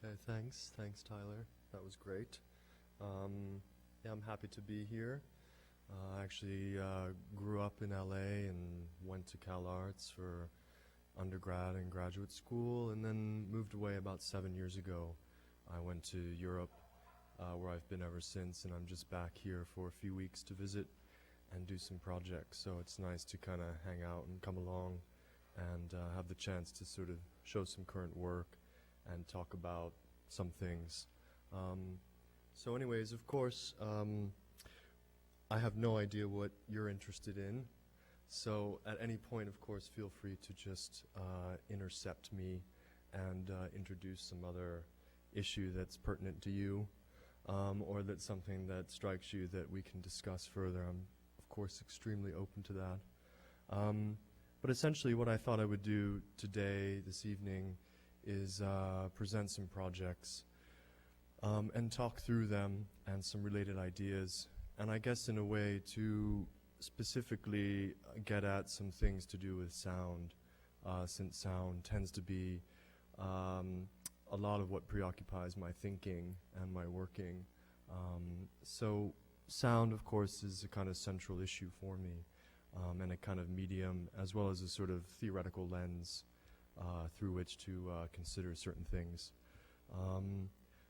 Okay, thanks. Thanks, Tyler. That was great. Yeah, I'm happy to be here. I actually grew up in LA and went to Cal Arts for undergrad and graduate school, and then moved away about 7 years ago. I went to Europe, where I've been ever since, and I'm just back here for a few weeks to visit and do some projects. So it's nice to kind of hang out and come along and have the chance to sort of show some current work and talk about some things. So anyways, of course, I have no idea what you're interested in. So at any point, of course, feel free to just intercept me and introduce some other issue that's pertinent to you, or that's something that strikes you that we can discuss further. I'm, of course, extremely open to that. But essentially what I thought I would do today, this evening, is present some projects and talk through them and some related ideas. And I guess in a way to specifically get at some things to do with sound, since sound tends to be a lot of what preoccupies my thinking and my working. So sound, of course, is a kind of central issue for me, and a kind of medium, as well as a sort of theoretical lens through which to consider certain things.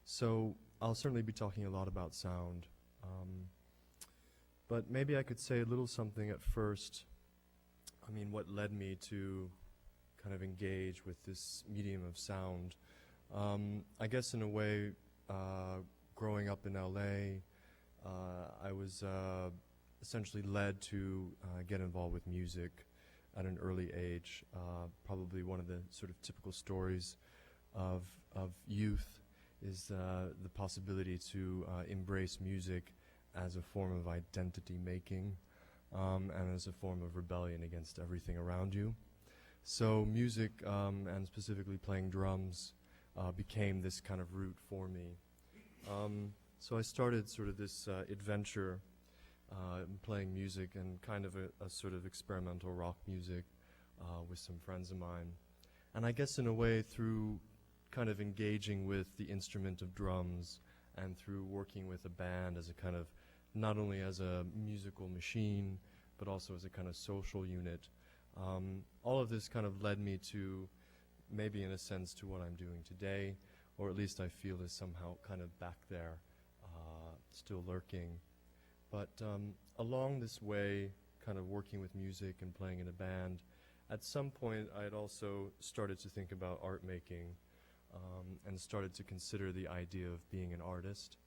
So I'll certainly be talking a lot about sound. But maybe I could say a little something at first. I mean, what led me to kind of engage with this medium of sound. I guess in a way, growing up in LA, I was essentially led to get involved with music at an early age. Probably one of the sort of typical stories of youth is the possibility to embrace music as a form of identity making, and as a form of rebellion against everything around you. So music, and specifically playing drums, became this kind of route for me. So I started sort of this adventure playing music and kind of a sort of experimental rock music with some friends of mine. And I guess in a way through kind of engaging with the instrument of drums and through working with a band as a kind of, not only as a musical machine, but also as a kind of social unit. All of this kind of led me to, maybe in a sense, to what I'm doing today, or at least I feel is somehow kind of back there, still lurking. But along this way, kind of working with music and playing in a band, at some point I had also started to think about art making, and started to consider the idea of being an artist,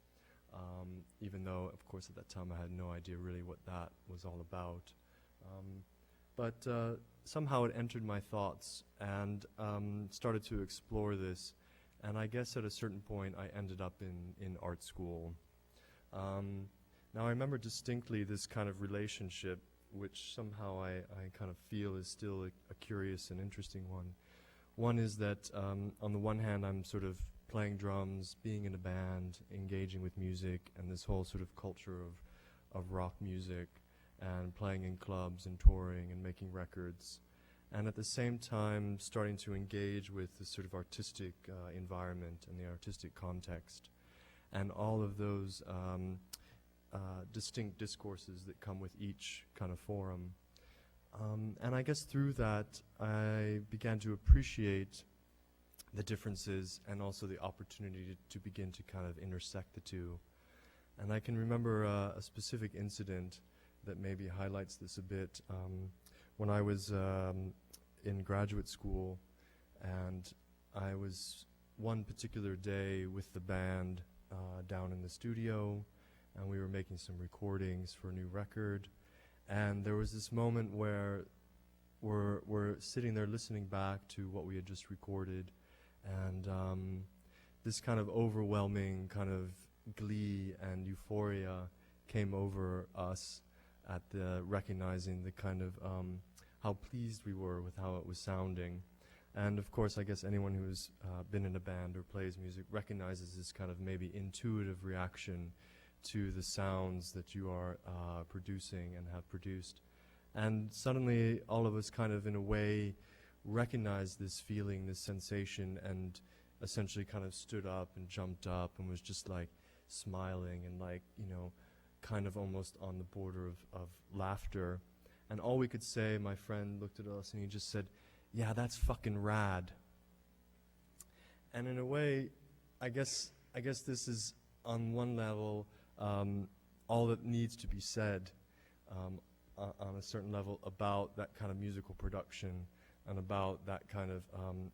even though, of course, at that time I had no idea really what that was all about. But somehow it entered my thoughts and started to explore this. And I guess at a certain point I ended up in art school. Now I remember distinctly this kind of relationship, which somehow I kind of feel is still a curious and interesting one. One is that on the one hand I'm sort of playing drums, being in a band, engaging with music, and this whole sort of culture of rock music, and playing in clubs and touring and making records. And at the same time starting to engage with this sort of artistic environment and the artistic context, and all of those distinct discourses that come with each kind of forum. And I guess through that I began to appreciate the differences and also the opportunity to begin to kind of intersect the two. And I can remember a specific incident that maybe highlights this a bit. When I was in graduate school, and I was one particular day with the band down in the studio, and we were making some recordings for a new record, and there was this moment where we're sitting there listening back to what we had just recorded, and this kind of overwhelming kind of glee and euphoria came over us at the recognizing the kind of how pleased we were with how it was sounding. And of course, I guess anyone who's been in a band or plays music recognizes this kind of maybe intuitive reaction to the sounds that you are producing and have produced. And suddenly all of us kind of in a way recognize this feeling, this sensation, and essentially kind of stood up and jumped up and was just like smiling and like, kind of almost on the border of laughter. And all we could say, my friend looked at us and he just said, "Yeah, that's fucking rad." And in a way, I guess this is on one level all that needs to be said on a certain level about that kind of musical production and about that kind of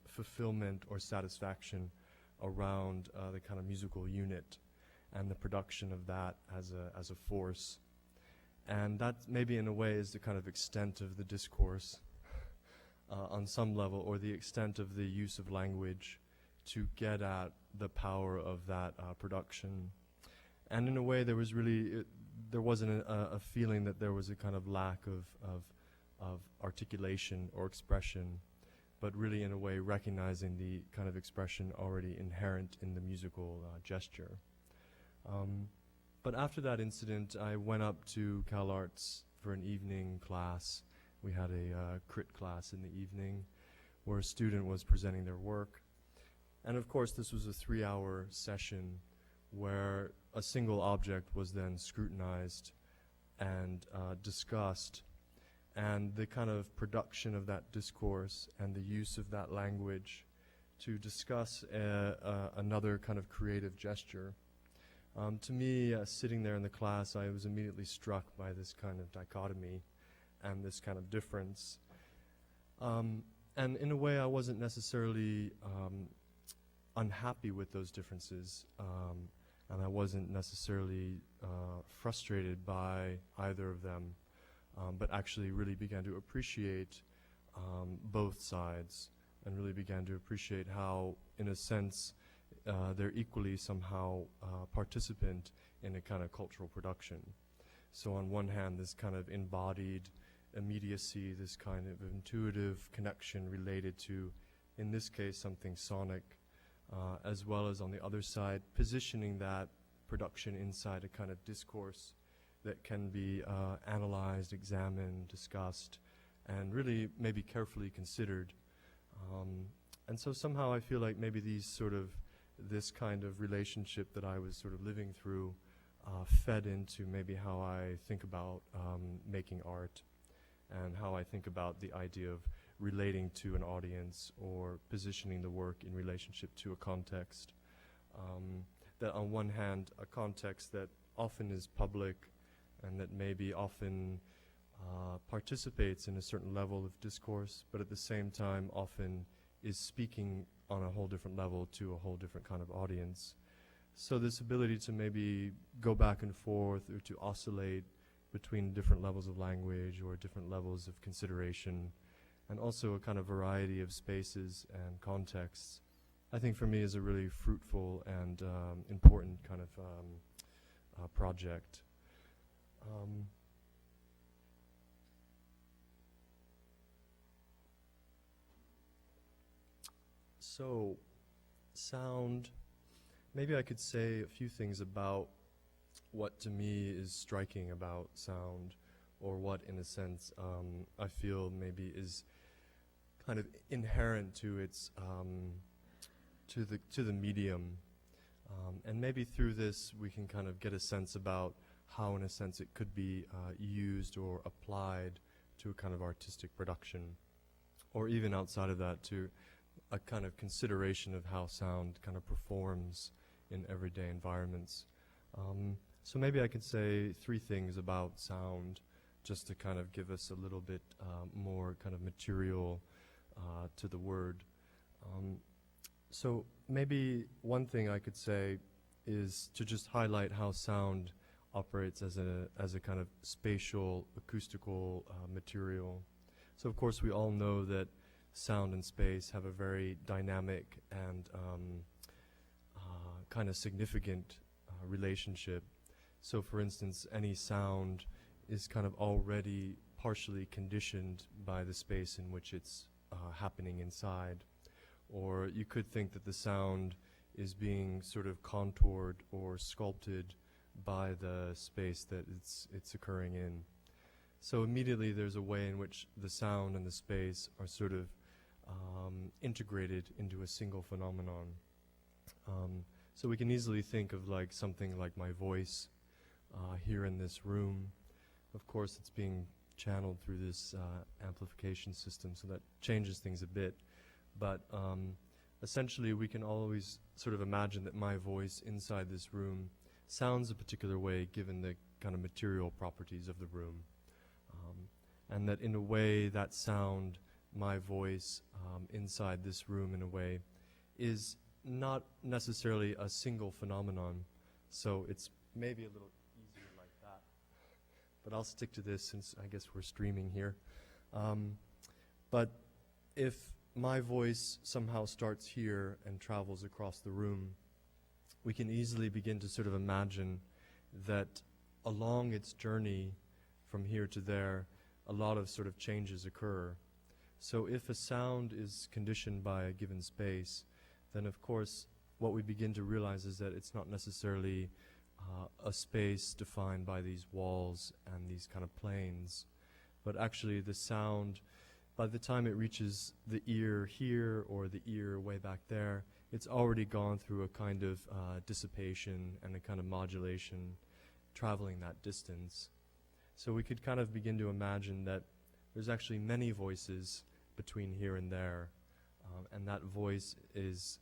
fulfillment or satisfaction around the kind of musical unit and the production of that as a force. And that maybe in a way is the kind of extent of the discourse on some level, or the extent of the use of language to get at the power of that production. And in a way there was really, there wasn't a feeling that there was a kind of lack of articulation or expression, but really in a way recognizing the kind of expression already inherent in the musical gesture. But after that incident, I went up to CalArts for an evening class. We had a crit class in the evening where a student was presenting their work. And of course, this was a 3-hour session where a single object was then scrutinized and discussed. And the kind of production of that discourse and the use of that language to discuss another kind of creative gesture. To me, sitting there in the class, I was immediately struck by this kind of dichotomy and this kind of difference. And in a way, I wasn't necessarily unhappy with those differences, and I wasn't necessarily frustrated by either of them, but actually really began to appreciate both sides and really began to appreciate how, in a sense, they're equally somehow participant in a kind of cultural production. So on one hand, this kind of embodied immediacy, this kind of intuitive connection related to, in this case, something sonic, as well as on the other side, positioning that production inside a kind of discourse that can be analyzed, examined, discussed, and really maybe carefully considered. And so somehow I feel like maybe this kind of relationship that I was sort of living through fed into maybe how I think about making art and how I think about the idea of relating to an audience or positioning the work in relationship to a context. That on one hand, a context that often is public and that maybe often participates in a certain level of discourse, but at the same time often is speaking on a whole different level to a whole different kind of audience. So this ability to maybe go back and forth or to oscillate between different levels of language or different levels of consideration, and also a kind of variety of spaces and contexts, I think for me is a really fruitful and important kind of project. So, sound, maybe I could say a few things about what to me is striking about sound, or what in a sense I feel maybe is kind of inherent to its to the medium, and maybe through this we can kind of get a sense about how in a sense it could be used or applied to a kind of artistic production, or even outside of that to a kind of consideration of how sound kind of performs in everyday environments. So maybe I could say 3 things about sound, just to kind of give us a little bit more kind of material to the word. So maybe one thing I could say is to just highlight how sound operates as a kind of spatial, acoustical material. So of course we all know that sound and space have a very dynamic and kind of significant relationship. So for instance, any sound is kind of already partially conditioned by the space in which it's happening inside. Or you could think that the sound is being sort of contoured or sculpted by the space that it's occurring in. So immediately there's a way in which the sound and the space are sort of integrated into a single phenomenon. So we can easily think of like something like my voice here in this room. Of course, it's being channeled through this amplification system, so that changes things a bit. But essentially, we can always sort of imagine that my voice inside this room sounds a particular way given the kind of material properties of the room. And that in a way, that sound, my voice inside this room in a way, is not necessarily a single phenomenon. So it's maybe a little easier like that. But I'll stick to this since I guess we're streaming here. But if my voice somehow starts here and travels across the room, we can easily begin to sort of imagine that along its journey from here to there, a lot of sort of changes occur. So if a sound is conditioned by a given space, then of course what we begin to realize is that it's not necessarily a space defined by these walls and these kind of planes, but actually the sound, by the time it reaches the ear here or the ear way back there, it's already gone through a kind of dissipation and a kind of modulation traveling that distance. So we could kind of begin to imagine that there's actually many voices between here and there, and that voice is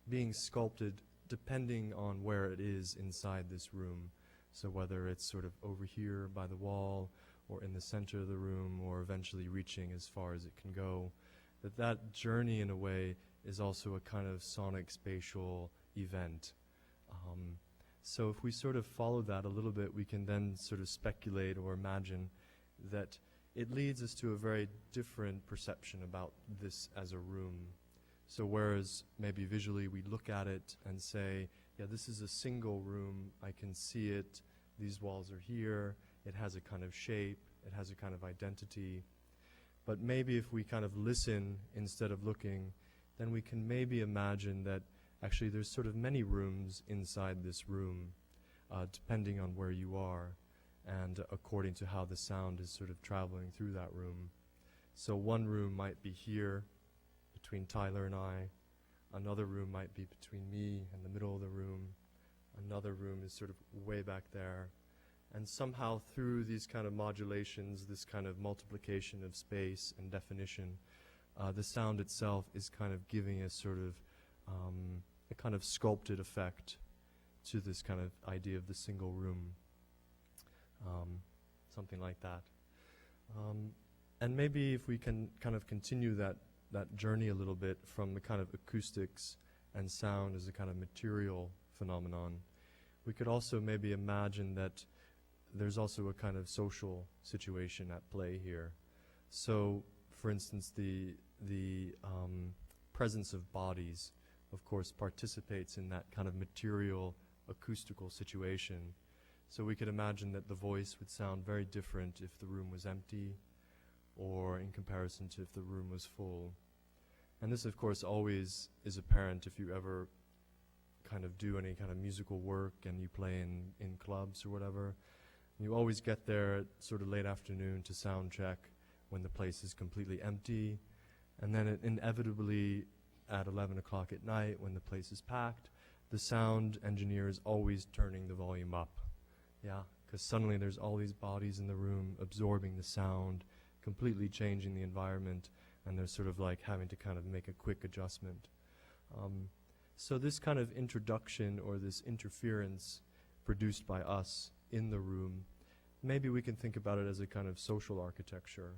being sculpted depending on where it is inside this room. So whether it's sort of over here by the wall or in the center of the room or eventually reaching as far as it can go, that journey in a way is also a kind of sonic spatial event. So if we sort of follow that a little bit, we can then sort of speculate or imagine that it leads us to a very different perception about this as a room. So whereas maybe visually we look at it and say, yeah, this is a single room, I can see it, these walls are here, it has a kind of shape, it has a kind of identity. But maybe if we kind of listen instead of looking, then we can maybe imagine that actually there's sort of many rooms inside this room, depending on where you are and according to how the sound is sort of traveling through that room. So one room might be here between Tyler and I, another room might be between me and the middle of the room, another room is sort of way back there, and somehow through these kind of modulations, this kind of multiplication of space and definition, the sound itself is kind of giving a sort of a kind of sculpted effect to this kind of idea of the single room, something like that. And maybe if we can kind of continue that journey a little bit from the kind of acoustics and sound as a kind of material phenomenon, we could also maybe imagine that there's also a kind of social situation at play here. So, for instance, the presence of bodies, of course, participates in that kind of material acoustical situation. So we could imagine that the voice would sound very different if the room was empty or in comparison to if the room was full. And this, of course, always is apparent if you ever kind of do any kind of musical work and you play in clubs or whatever. You always get there at sort of late afternoon to sound check when the place is completely empty, and then inevitably at 11 o'clock at night when the place is packed, the sound engineer is always turning the volume up. Yeah, because suddenly there's all these bodies in the room absorbing the sound, completely changing the environment, and they're sort of like having to kind of make a quick adjustment. So this kind of introduction or this interference produced by us in the room, maybe we can think about it as a kind of social architecture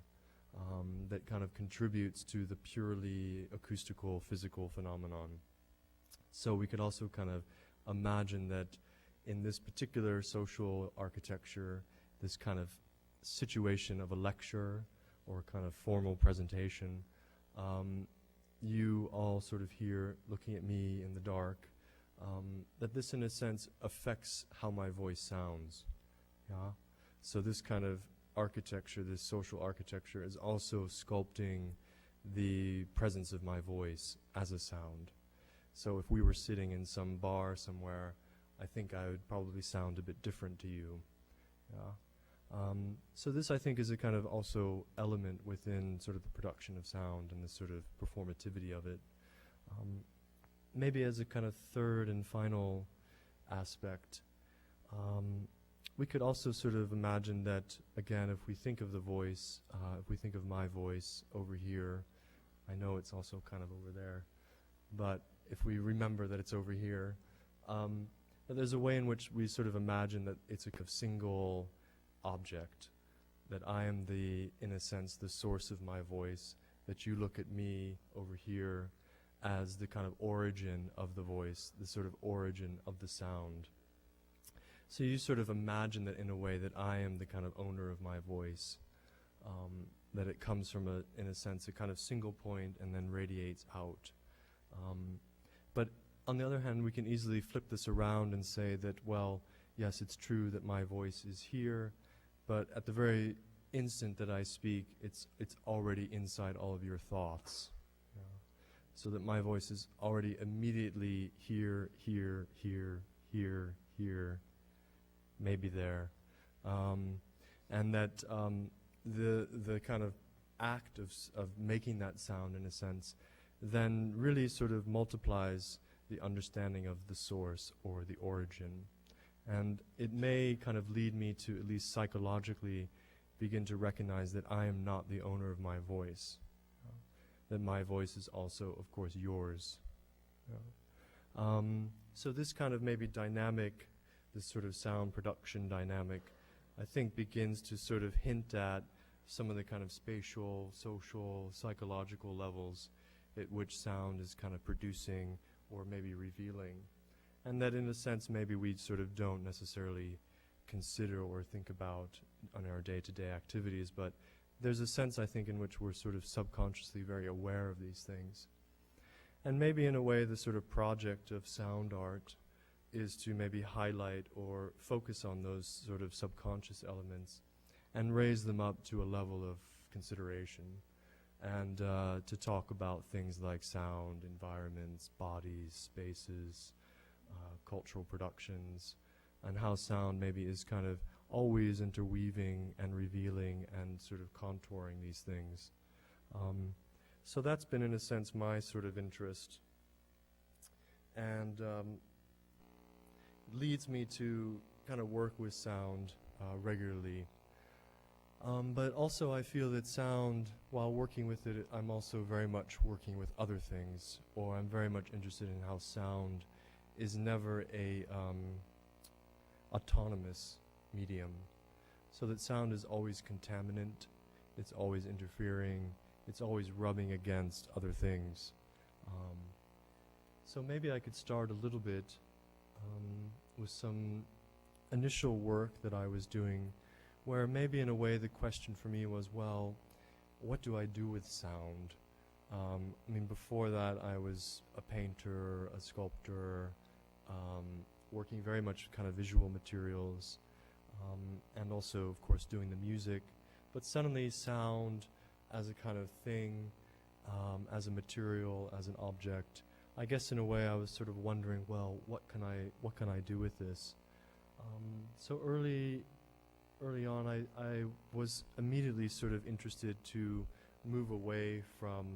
that kind of contributes to the purely acoustical, physical phenomenon. So we could also kind of imagine that in this particular social architecture, this kind of situation of a lecture or kind of formal presentation, you all sort of here looking at me in the dark, that this in a sense affects how my voice sounds. Yeah. So this kind of architecture, this social architecture, is also sculpting the presence of my voice as a sound. So if we were sitting in some bar somewhere, I think I would probably sound a bit different to you. Yeah. So this, I think, is a kind of also element within sort of the production of sound and the sort of performativity of it. maybe as a kind of third and final aspect, we could also sort of imagine that, again, if we think of the voice, if we think of my voice over here, I know it's also kind of over there, but if we remember that it's over here, that there's a way in which we sort of imagine that it's a kind of single object, that I am in a sense, the source of my voice, that you look at me over here as the kind of origin of the voice, the sort of origin of the sound. So you sort of imagine that in a way that I am the kind of owner of my voice, that it comes from, in a sense, a kind of single point and then radiates out. But on the other hand, we can easily flip this around and say that, well, yes, it's true that my voice is here, but at the very instant that I speak, it's already inside all of your thoughts. So that my voice is already immediately here, here, here, here, here, maybe there. And that the kind of act of making that sound, in a sense, then really sort of multiplies the understanding of the source or the origin. And it may kind of lead me to, at least psychologically, begin to recognize that I am not the owner of my voice. That my voice is also, of course, yours. So this kind of maybe dynamic, this sort of sound production dynamic, I think begins to sort of hint at some of the kind of spatial, social, psychological levels at which sound is kind of producing or maybe revealing. And that in a sense maybe we sort of don't necessarily consider or think about on our day-to-day activities, but there's a sense, I think, in which we're sort of subconsciously very aware of these things. And maybe in a way the sort of project of sound art is to maybe highlight or focus on those sort of subconscious elements and raise them up to a level of consideration, and to talk about things like sound, environments, bodies, spaces, cultural productions, and how sound maybe is kind of always interweaving and revealing and sort of contouring these things. So that's been, in a sense, my sort of interest, and leads me to kind of work with sound regularly. But also I feel that sound, while working with it, I'm also very much working with other things, or I'm very much interested in how sound is never a autonomous medium. So that sound is always contaminant, it's always interfering, it's always rubbing against other things. So maybe I could start a little bit with some initial work that I was doing, where maybe in a way the question for me was, well, what do I do with sound? I mean, before that I was a painter, a sculptor, working very much kind of visual materials, and also, of course, doing the music. But suddenly sound as a kind of thing, as a material, as an object, I guess in a way I was sort of wondering, well, what can I do with this? So early on, I was immediately sort of interested to move away from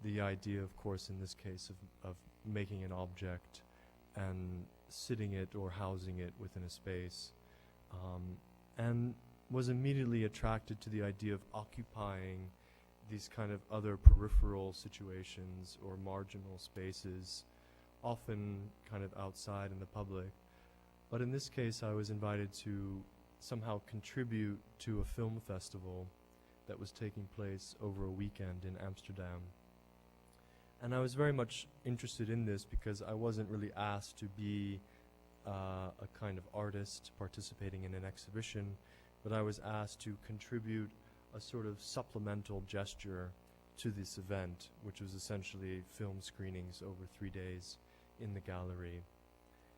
the idea, of course, in this case, of making an object and sitting it or housing it within a space, and was immediately attracted to the idea of occupying these kind of other peripheral situations or marginal spaces, often kind of outside in the public. But in this case, I was invited to somehow contribute to a film festival that was taking place over a weekend in Amsterdam. And I was very much interested in this because I wasn't really asked to be a kind of artist participating in an exhibition, but I was asked to contribute a sort of supplemental gesture to this event, which was essentially film screenings over 3 days in the gallery.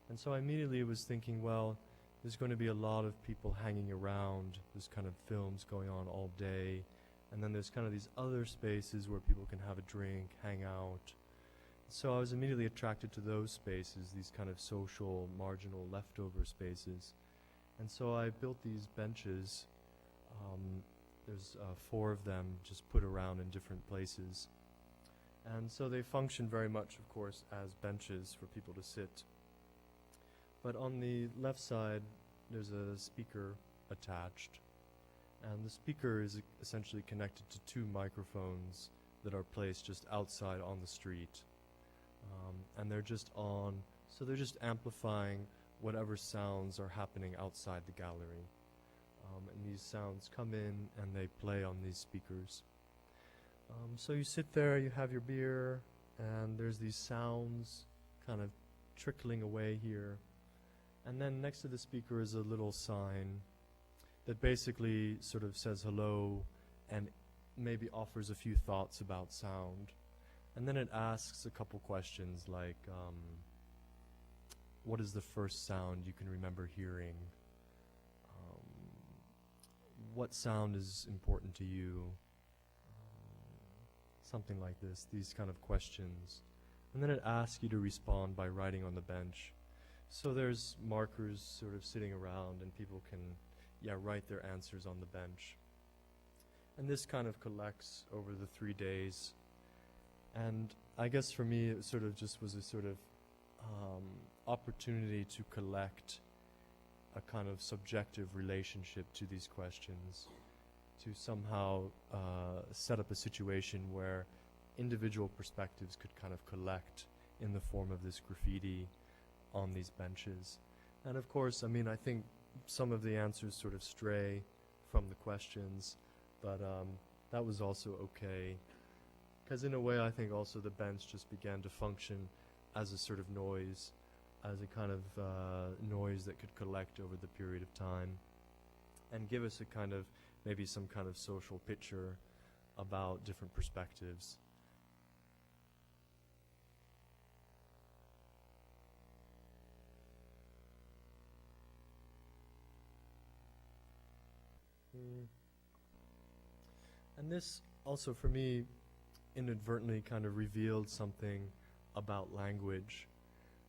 And so I immediately was thinking, well, there's going to be a lot of people hanging around, there's kind of films going on all day, and then there's kind of these other spaces where people can have a drink, hang out. So I was immediately attracted to those spaces, these kind of social, marginal, leftover spaces. And so I built these benches. There's 4 of them just put around in different places. And so they function very much, of course, as benches for people to sit. But on the left side, there's a speaker attached. And the speaker is essentially connected to two microphones that are placed just outside on the street. And they're just on, so they're just amplifying whatever sounds are happening outside the gallery. And these sounds come in and they play on these speakers. So you sit there, you have your beer, and there's these sounds kind of trickling away here. And then next to the speaker is a little sign that basically sort of says hello and maybe offers a few thoughts about sound. And then it asks a couple questions like, what is the first sound you can remember hearing? What sound is important to you? Something like this, these kind of questions. And then it asks you to respond by writing on the bench. So there's markers sort of sitting around and people can, write their answers on the bench. And this kind of collects over the 3 days. And I guess for me it sort of just was a sort of opportunity to collect a kind of subjective relationship to these questions, to somehow set up a situation where individual perspectives could kind of collect in the form of this graffiti on these benches. And of course, I mean, I think some of the answers sort of stray from the questions, but that was also okay. Because in a way, I think also the bench just began to function as a sort of noise, as a kind of noise that could collect over the period of time and give us a kind of, maybe some kind of social picture about different perspectives. And this also for me inadvertently kind of revealed something about language.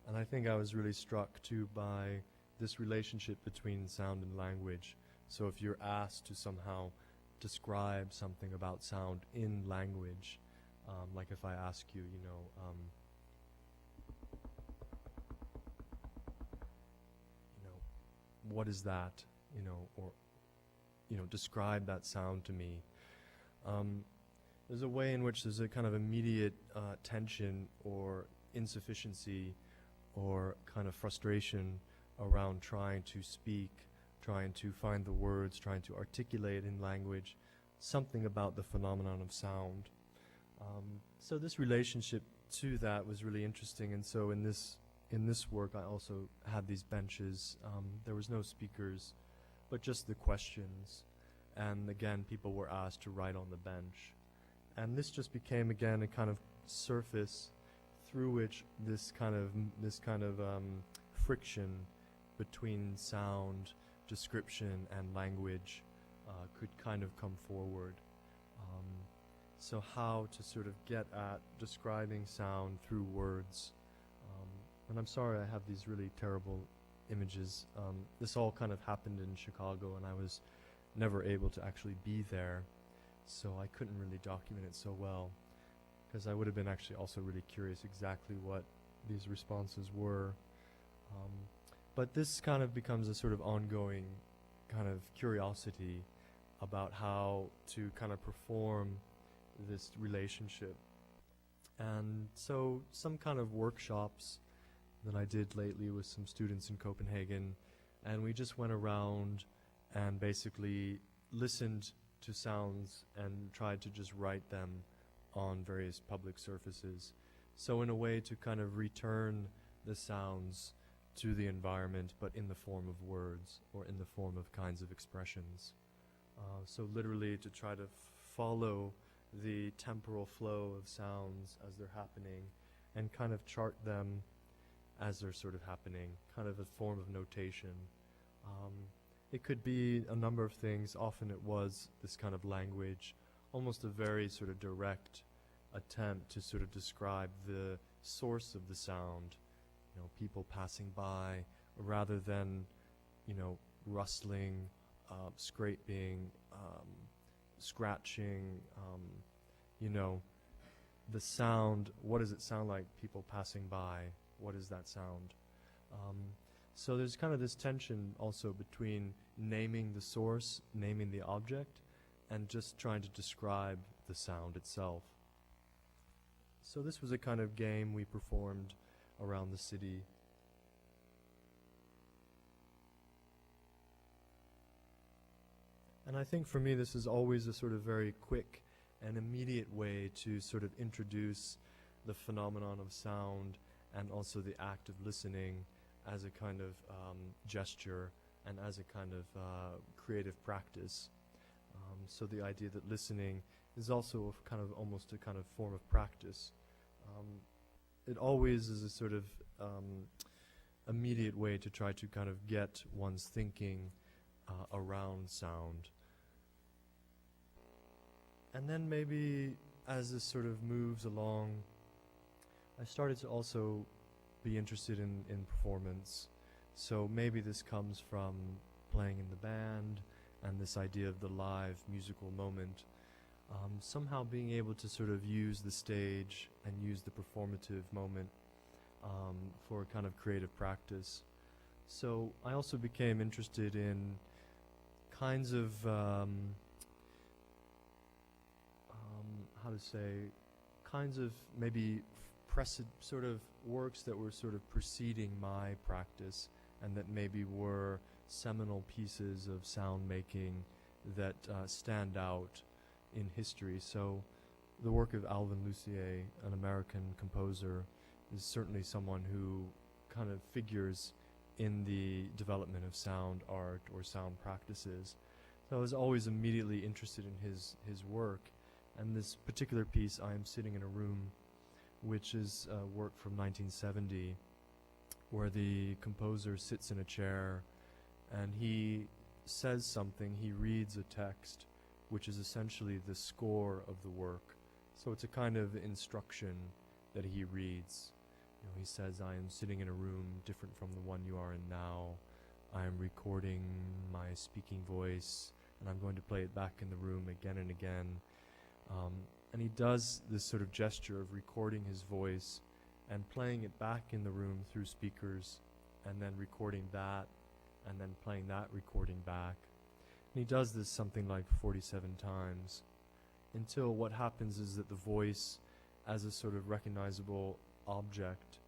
And I think I was really struck too by this relationship between sound and language. So if you're asked to somehow describe something about sound in language, like if I ask you, what is that, or, describe that sound to me. There's a way in which there's a kind of immediate tension or insufficiency or kind of frustration around trying to speak, trying to find the words, trying to articulate in language something about the phenomenon of sound. So this relationship to that was really interesting, and so in this work I also had these benches. There was no speakers, but just the questions, and again people were asked to write on the bench. And this just became again a kind of surface through which this kind of friction between sound, description, and language could kind of come forward. So how to sort of get at describing sound through words. And I'm sorry I have these really terrible images. This all kind of happened in Chicago, and I was never able to actually be there, so I couldn't really document it so well, because I would have been actually also really curious exactly what these responses were. But this kind of becomes a sort of ongoing kind of curiosity about how to kind of perform this relationship. And so some kind of workshops that I did lately with some students in Copenhagen, and we just went around and basically listened to sounds and tried to just write them on various public surfaces. So in a way to kind of return the sounds to the environment, but in the form of words or in the form of kinds of expressions. So literally to try to follow the temporal flow of sounds as they're happening and kind of chart them as they're sort of happening, kind of a form of notation. It could be a number of things. Often it was this kind of language, almost a very sort of direct attempt to sort of describe the source of the sound, people passing by, rather than, rustling, scraping, scratching, the sound, what does it sound like people passing by? What is that sound? So there's kind of this tension also between naming the source, naming the object, and just trying to describe the sound itself. So this was a kind of game we performed around the city. And I think for me this is always a sort of very quick and immediate way to sort of introduce the phenomenon of sound and also the act of listening as a kind of gesture and as a kind of creative practice. So the idea that listening is also a kind of almost a kind of form of practice. It always is a sort of immediate way to try to kind of get one's thinking around sound. And then maybe as this sort of moves along, I started to also be interested in performance. So maybe this comes from playing in the band and this idea of the live musical moment. Somehow being able to sort of use the stage and use the performative moment for a kind of creative practice. So I also became interested in kinds of kinds of maybe sort of works that were sort of preceding my practice and that maybe were seminal pieces of sound making that stand out in history. So the work of Alvin Lucier, an American composer, is certainly someone who kind of figures in the development of sound art or sound practices. So I was always immediately interested in his work. And this particular piece, I Am Sitting in a Room, which is a work from 1970, where the composer sits in a chair and he says something, he reads a text, which is essentially the score of the work. So it's a kind of instruction that he reads. You know, he says, I am sitting in a room different from the one you are in now. I am recording my speaking voice, and I'm going to play it back in the room again and again. And he does this sort of gesture of recording his voice and playing it back in the room through speakers, and then recording that, and then playing that recording back. And he does this something like 47 times, until what happens is that the voice, as a sort of recognizable object,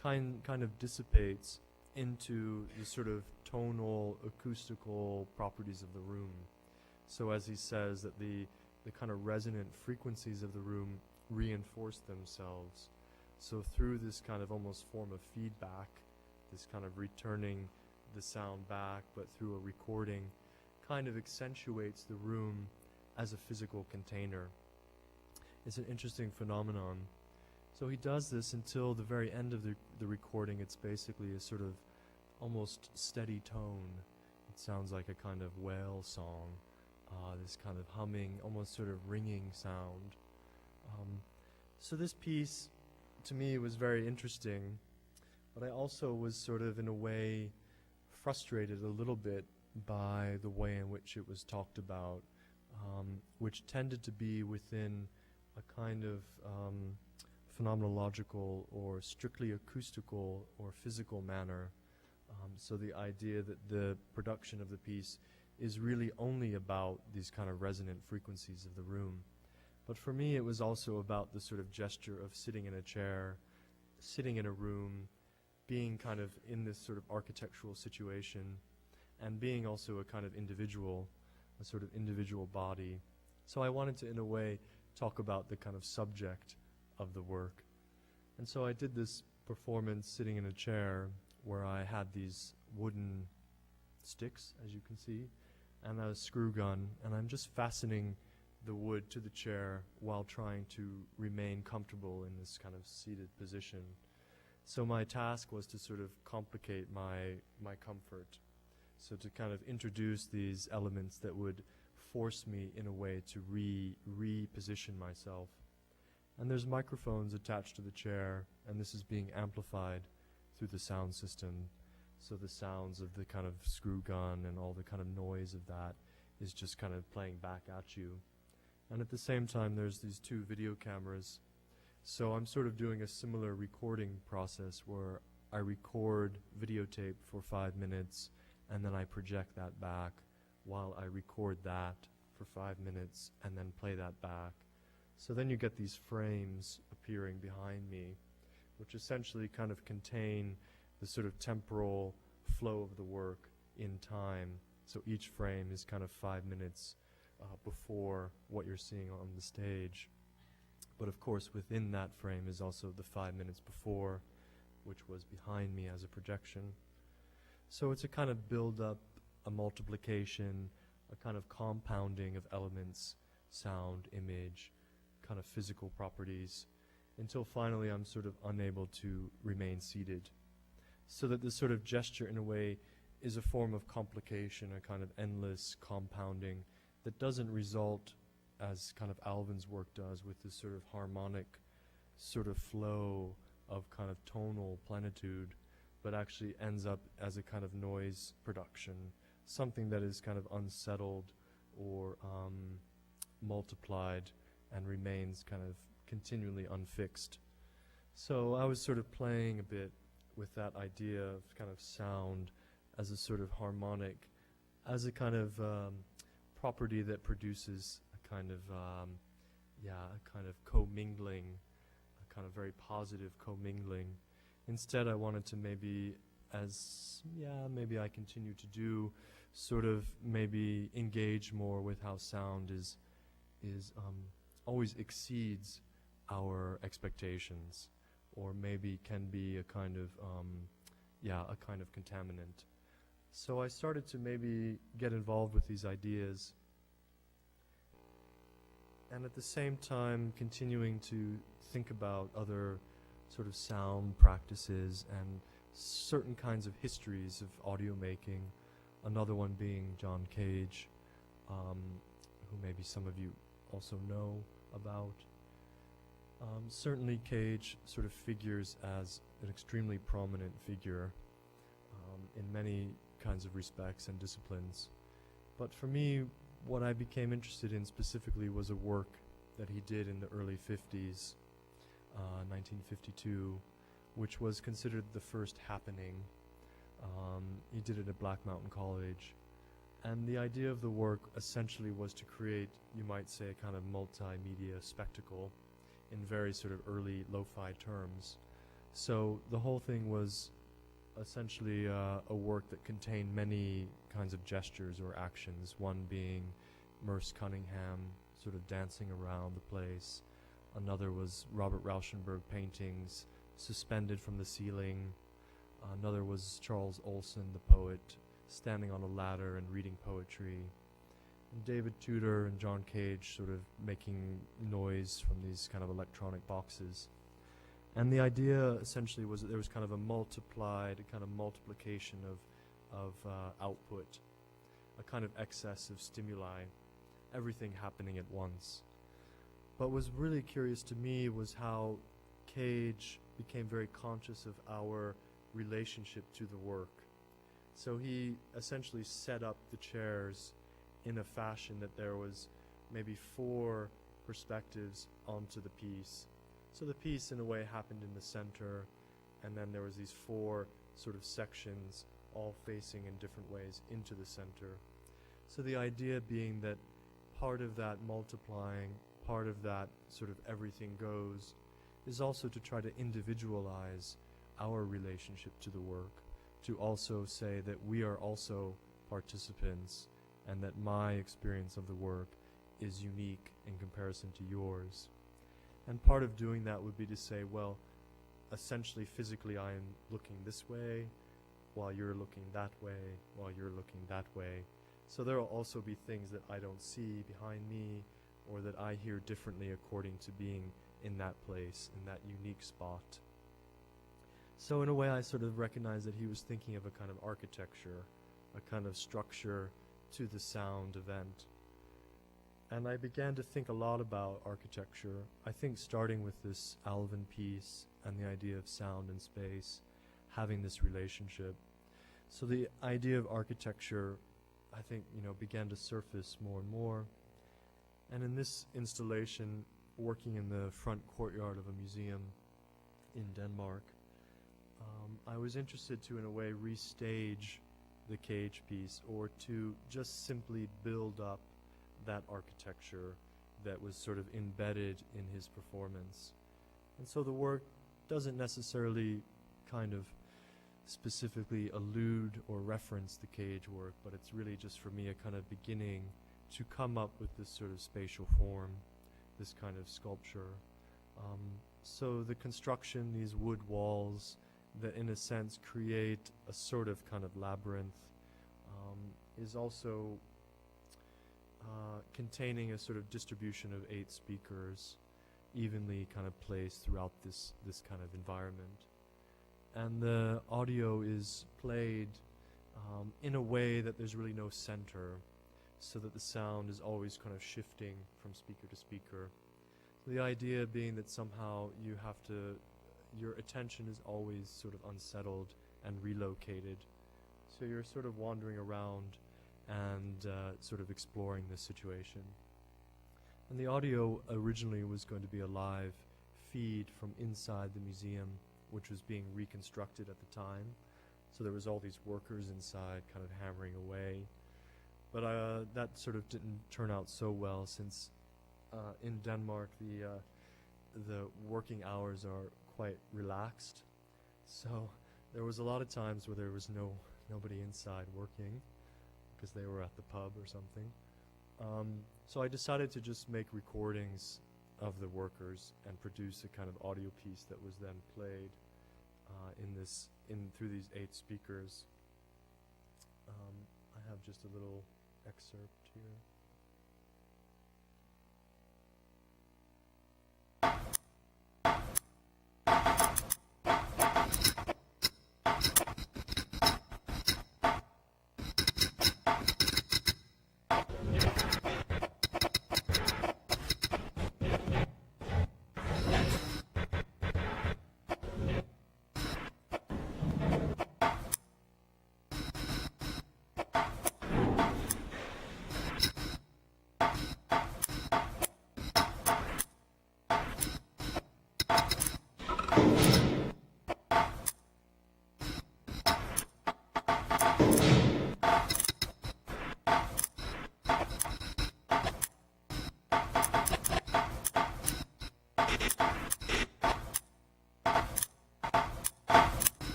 kind of dissipates into the sort of tonal, acoustical properties of the room. So as he says, that the kind of resonant frequencies of the room reinforce themselves. So through this kind of almost form of feedback, this kind of returning the sound back, but through a recording, kind of accentuates the room as a physical container. It's an interesting phenomenon. So he does this until the very end of the recording. It's basically a sort of almost steady tone. It sounds like a kind of whale song. This kind of humming, almost sort of ringing sound. So this piece, to me, was very interesting, but I also was sort of, in a way, frustrated a little bit by the way in which it was talked about, which tended to be within a kind of phenomenological or strictly acoustical or physical manner. So the idea that the production of the piece is really only about these kind of resonant frequencies of the room. But for me, it was also about the sort of gesture of sitting in a chair, sitting in a room, being kind of in this sort of architectural situation, and being also a kind of individual, a sort of individual body. So I wanted to, in a way, talk about the kind of subject of the work. And so I did this performance sitting in a chair where I had these wooden sticks, as you can see, and a screw gun, and I'm just fastening the wood to the chair while trying to remain comfortable in this kind of seated position. So my task was to sort of complicate my comfort. So to kind of introduce these elements that would force me in a way to reposition myself. And there's microphones attached to the chair, and this is being amplified through the sound system. So the sounds of the kind of screw gun and all the kind of noise of that is just kind of playing back at you. And at the same time, there's these two video cameras So I'm sort of doing a similar recording process where I record videotape for 5 minutes and then I project that back while I record that for 5 minutes and then play that back. So then you get these frames appearing behind me, which essentially kind of contain the sort of temporal flow of the work in time. So each frame is kind of 5 minutes before what you're seeing on the stage. But of course within that frame is also the 5 minutes before, which was behind me as a projection. So it's a kind of build-up, a multiplication, a kind of compounding of elements, sound, image, kind of physical properties, until finally I'm sort of unable to remain seated. So that this sort of gesture in a way is a form of complication, a kind of endless compounding that doesn't result as kind of Alvin's work does with this sort of harmonic sort of flow of kind of tonal plenitude, but actually ends up as a kind of noise production, something that is kind of unsettled or multiplied and remains kind of continually unfixed. So I was sort of playing a bit with that idea of kind of sound as a sort of harmonic, as a kind of property that produces a kind of, a kind of commingling, a kind of very positive commingling. Instead, I wanted to maybe, maybe I continue to do, sort of maybe engage more with how sound is always exceeds our expectations, or maybe can be a kind of, a kind of contaminant. So I started to maybe get involved with these ideas, and at the same time continuing to think about other sort of sound practices and certain kinds of histories of audio making, another one being John Cage, who maybe some of you also know about. Certainly Cage sort of figures as an extremely prominent figure in many kinds of respects and disciplines. But for me, what I became interested in specifically was a work that he did in the early 50s, 1952, which was considered the first happening. He did it at Black Mountain College. And the idea of the work essentially was to create, you might say, a kind of multimedia spectacle in very sort of early lo-fi terms. So the whole thing was essentially a work that contained many kinds of gestures or actions, one being Merce Cunningham sort of dancing around the place. Another was Robert Rauschenberg paintings suspended from the ceiling. Another was Charles Olson, the poet, standing on a ladder and reading poetry. And David Tudor and John Cage sort of making noise from these kind of electronic boxes. And the idea essentially was that there was kind of a kind of multiplication of output, a kind of excess of stimuli, everything happening at once. But what was really curious to me was how Cage became very conscious of our relationship to the work. So he essentially set up the chairs in a fashion that there was maybe 4 perspectives onto the piece. So the piece in a way happened in the center, and then there was these 4 sort of sections all facing in different ways into the center. So the idea being that part of that multiplying, part of that sort of everything goes, is also to try to individualize our relationship to the work, to also say that we are also participants and that my experience of the work is unique in comparison to yours. And part of doing that would be to say, well, essentially physically I am looking this way while you're looking that way, while you're looking that way. So there will also be things that I don't see behind me, or that I hear differently according to being in that place, in that unique spot. So in a way I sort of recognized that he was thinking of a kind of architecture, a kind of structure to the sound event. And I began to think a lot about architecture, I think starting with this Alvin piece and the idea of sound and space having this relationship. So the idea of architecture, I think, began to surface more and more. And in this installation, working in the front courtyard of a museum in Denmark, I was interested to, in a way, restage the cage piece, or to just simply build up that architecture that was sort of embedded in his performance. And so the work doesn't necessarily kind of specifically allude or reference the cage work, but it's really just for me a kind of beginning to come up with this sort of spatial form, this kind of sculpture. So the construction, these wood walls that in a sense create a sort of kind of labyrinth, is also containing a sort of distribution of 8 speakers evenly kind of placed throughout this kind of environment. And the audio is played in a way that there's really no center, so that the sound is always kind of shifting from speaker to speaker. The idea being that somehow you have to, your attention is always sort of unsettled and relocated. So you're sort of wandering around and sort of exploring this situation. And the audio originally was going to be a live feed from inside the museum, which was being reconstructed at the time. So there was all these workers inside kind of hammering away. But that sort of didn't turn out so well, since in Denmark the working hours are quite relaxed. So there was a lot of times where there was nobody inside working because they were at the pub or something. So I decided to just make recordings of the workers and produce a kind of audio piece that was then played through these 8 speakers. I have just a little excerpt here.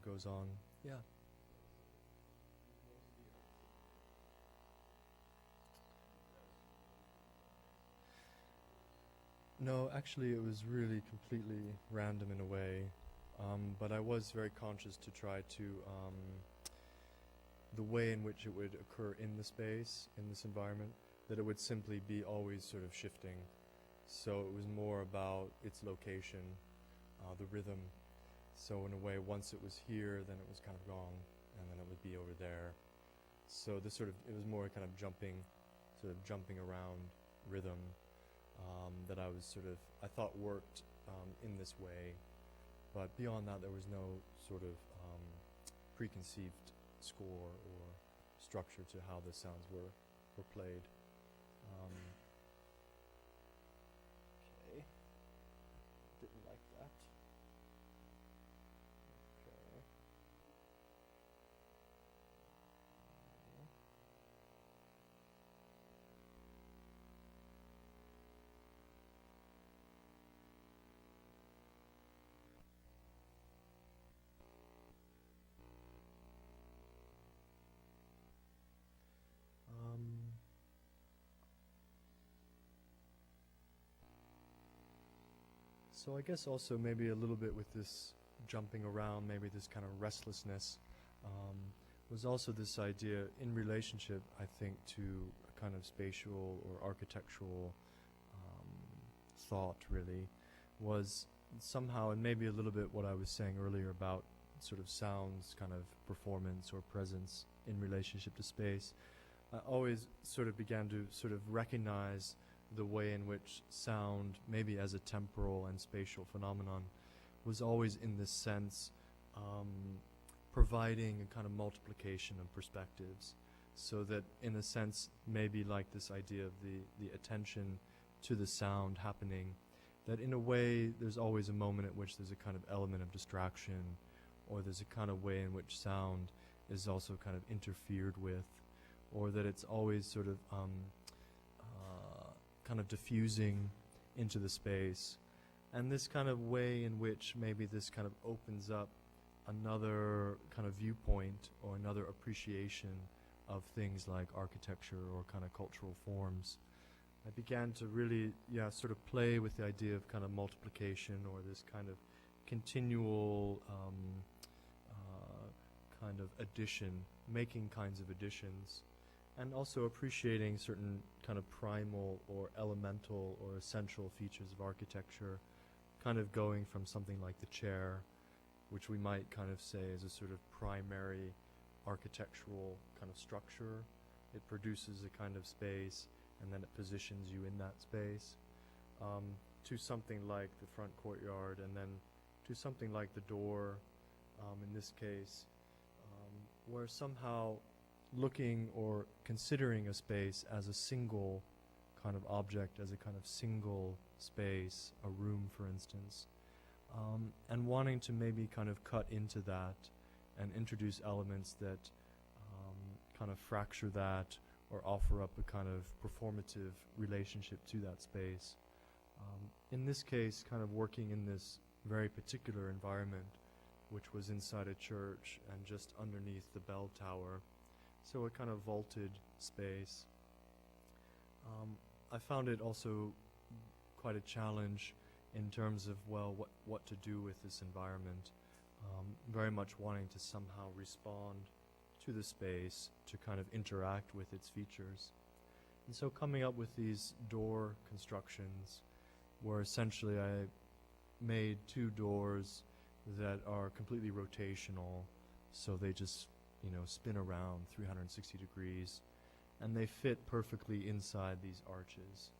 Goes on. Yeah. No, actually it was really completely random in a way, but I was very conscious to try to the way in which it would occur in the space, in this environment, that it would simply be always sort of shifting. So it was more about its location, the rhythm. So in a way, once it was here, then it was kind of gone, and then it would be over there. So this sort of, it was more kind of jumping around rhythm that I was I thought worked in this way. But beyond that, there was no sort of preconceived score or structure to how the sounds were played. Okay. Didn't like that. Okay. So I guess also maybe a little bit with this jumping around, maybe this kind of restlessness, was also this idea in relationship, I think, to a kind of spatial or architectural thought, really, was somehow, and maybe a little bit what I was saying earlier about sort of sound's kind of performance or presence in relationship to space. I always sort of began to sort of recognize the way in which sound, maybe as a temporal and spatial phenomenon, was always in this sense providing a kind of multiplication of perspectives, so that in a sense, maybe like this idea of the attention to the sound happening, that in a way there's always a moment at which there's a kind of element of distraction, or there's a kind of way in which sound is also kind of interfered with, or that it's always sort of kind of diffusing into the space. And this kind of way in which maybe this kind of opens up another kind of viewpoint or another appreciation of things like architecture or kind of cultural forms. I began to really, sort of play with the idea of kind of multiplication, or this kind of continual kind of addition, making kinds of additions, and also appreciating certain kind of primal or elemental or essential features of architecture, kind of going from something like the chair, which we might kind of say is a sort of primary architectural kind of structure. It produces a kind of space, and then it positions you in that space, to something like the front courtyard, and then to something like the door, in this case, where somehow looking or considering a space as a single kind of object, as a kind of single space, a room, for instance, and wanting to maybe kind of cut into that and introduce elements that kind of fracture that or offer up a kind of performative relationship to that space. In this case, kind of working in this very particular environment, which was inside a church and just underneath the bell tower, so a kind of vaulted space. I found it also quite a challenge in terms of, well, what to do with this environment. Very much wanting to somehow respond to the space, to kind of interact with its features. And so coming up with these door constructions, where essentially I made two doors that are completely rotational, so they just, spin around 360 degrees, and they fit perfectly inside these arches.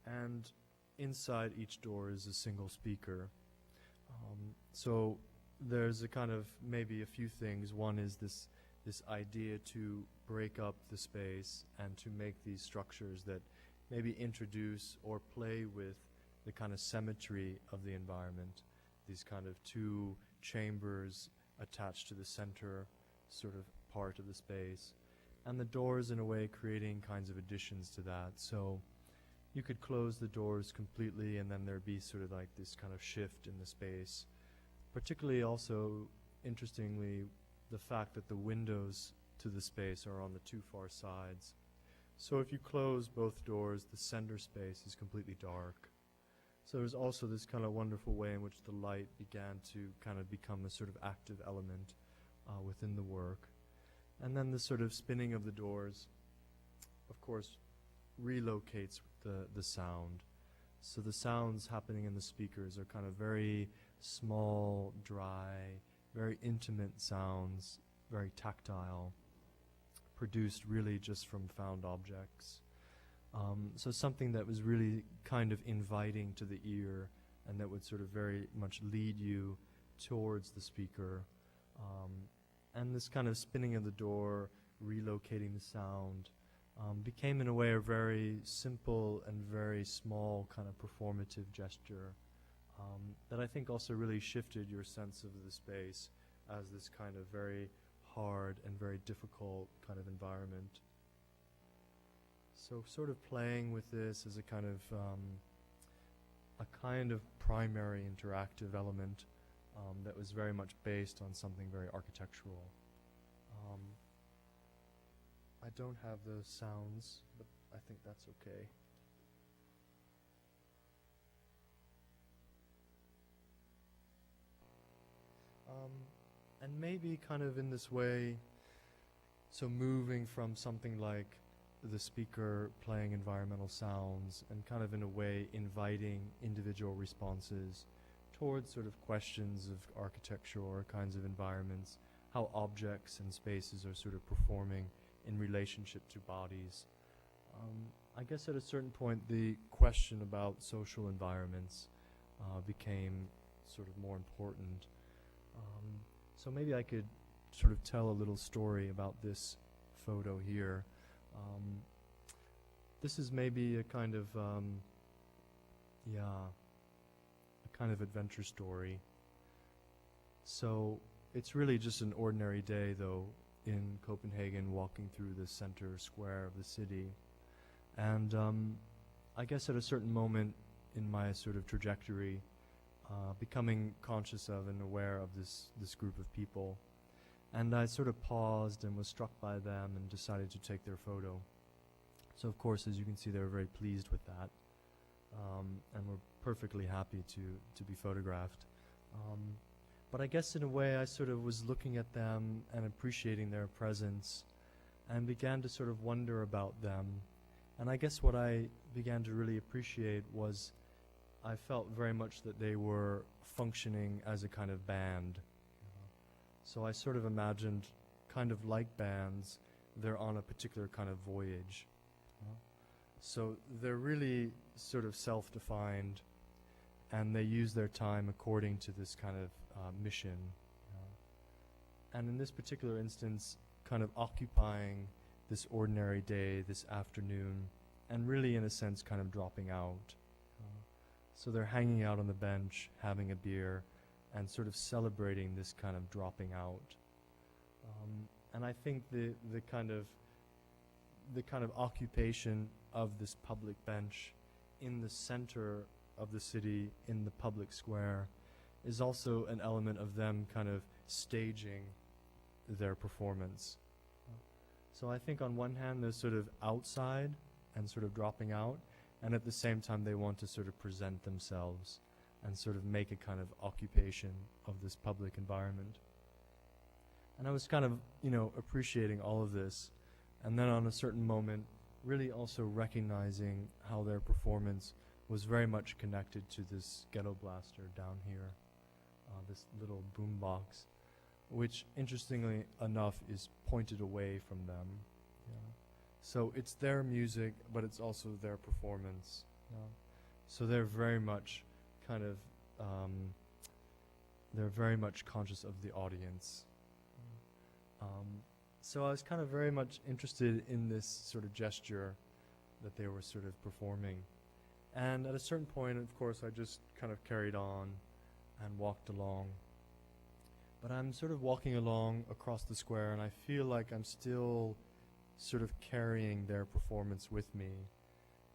And inside each door is a single speaker. So there's a kind of maybe a few things. One is this idea to break up the space and to make these structures that maybe introduce or play with the kind of symmetry of the environment, these kind of two chambers attached to the center sort of part of the space, and the doors in a way creating kinds of additions to that. So you could close the doors completely, and then there'd be sort of like this kind of shift in the space. Particularly also, interestingly, the fact that the windows to the space are on the two far sides. So if you close both doors, the center space is completely dark. So there's also this kind of wonderful way in which the light began to kind of become a sort of active element within the work. And then the sort of spinning of the doors, of course, relocates the sound. So the sounds happening in the speakers are kind of very small, dry, very intimate sounds, very tactile, produced really just from found objects. So something that was really kind of inviting to the ear, and that would sort of very much lead you towards the speaker. And this kind of spinning of the door, relocating the sound, became in a way a very simple and very small kind of performative gesture that I think also really shifted your sense of the space as this kind of very hard and very difficult kind of environment. So sort of playing with this as a kind of primary interactive element that was very much based on something very architectural. I don't have those sounds, but I think that's okay. And maybe kind of in this way, so moving from something like the speaker playing environmental sounds and kind of in a way inviting individual responses towards sort of questions of architecture or kinds of environments, how objects and spaces are sort of performing in relationship to bodies. I guess at a certain point the question about social environments became sort of more important. So maybe I could sort of tell a little story about this photo here. This is maybe a kind of, a kind of adventure story. So it's really just an ordinary day, though, in Copenhagen, walking through the center square of the city. And I guess at a certain moment in my sort of trajectory, becoming conscious of and aware of this group of people. And I sort of paused and was struck by them and decided to take their photo. So of course, as you can see, they were very pleased with that, and were perfectly happy to be photographed. But I guess in a way I sort of was looking at them and appreciating their presence and began to sort of wonder about them. And I guess what I began to really appreciate was I felt very much that they were functioning as a kind of band. So I sort of imagined, kind of like bands, they're on a particular kind of voyage. So they're really sort of self-defined, and they use their time according to this kind of mission. And in this particular instance, kind of occupying this ordinary day, this afternoon, and really in a sense kind of dropping out. So they're hanging out on the bench, having a beer, and sort of celebrating this kind of dropping out. And I think the kind of occupation of this public bench in the center of the city, in the public square, is also an element of them kind of staging their performance. So I think on one hand they're sort of outside and sort of dropping out, and at the same time they want to sort of present themselves and sort of make a kind of occupation of this public environment. And I was kind of, appreciating all of this, and then on a certain moment really also recognizing how their performance was very much connected to this ghetto blaster down here, this little boombox, which interestingly enough is pointed away from them. So it's their music, but it's also their performance. So they're very much kind of, they're very much conscious of the audience. So I was kind of very much interested in this sort of gesture that they were sort of performing. And at a certain point, of course, I just kind of carried on and walked along. But I'm sort of walking along across the square, and I feel like I'm still sort of carrying their performance with me.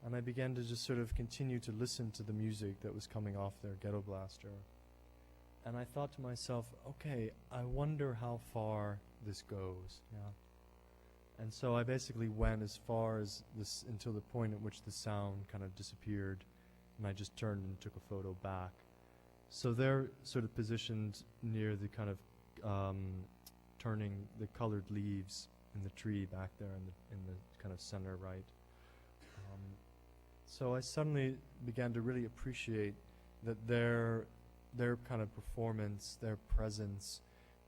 And I began to just sort of continue to listen to the music that was coming off their ghetto blaster. And I thought to myself, okay, I wonder how far this goes. And so I basically went as far as this until the point at which the sound kind of disappeared, and I just turned and took a photo back. So they're sort of positioned near the kind of turning the colored leaves in the tree back there in the kind of center right. So I suddenly began to really appreciate that their kind of performance, their presence,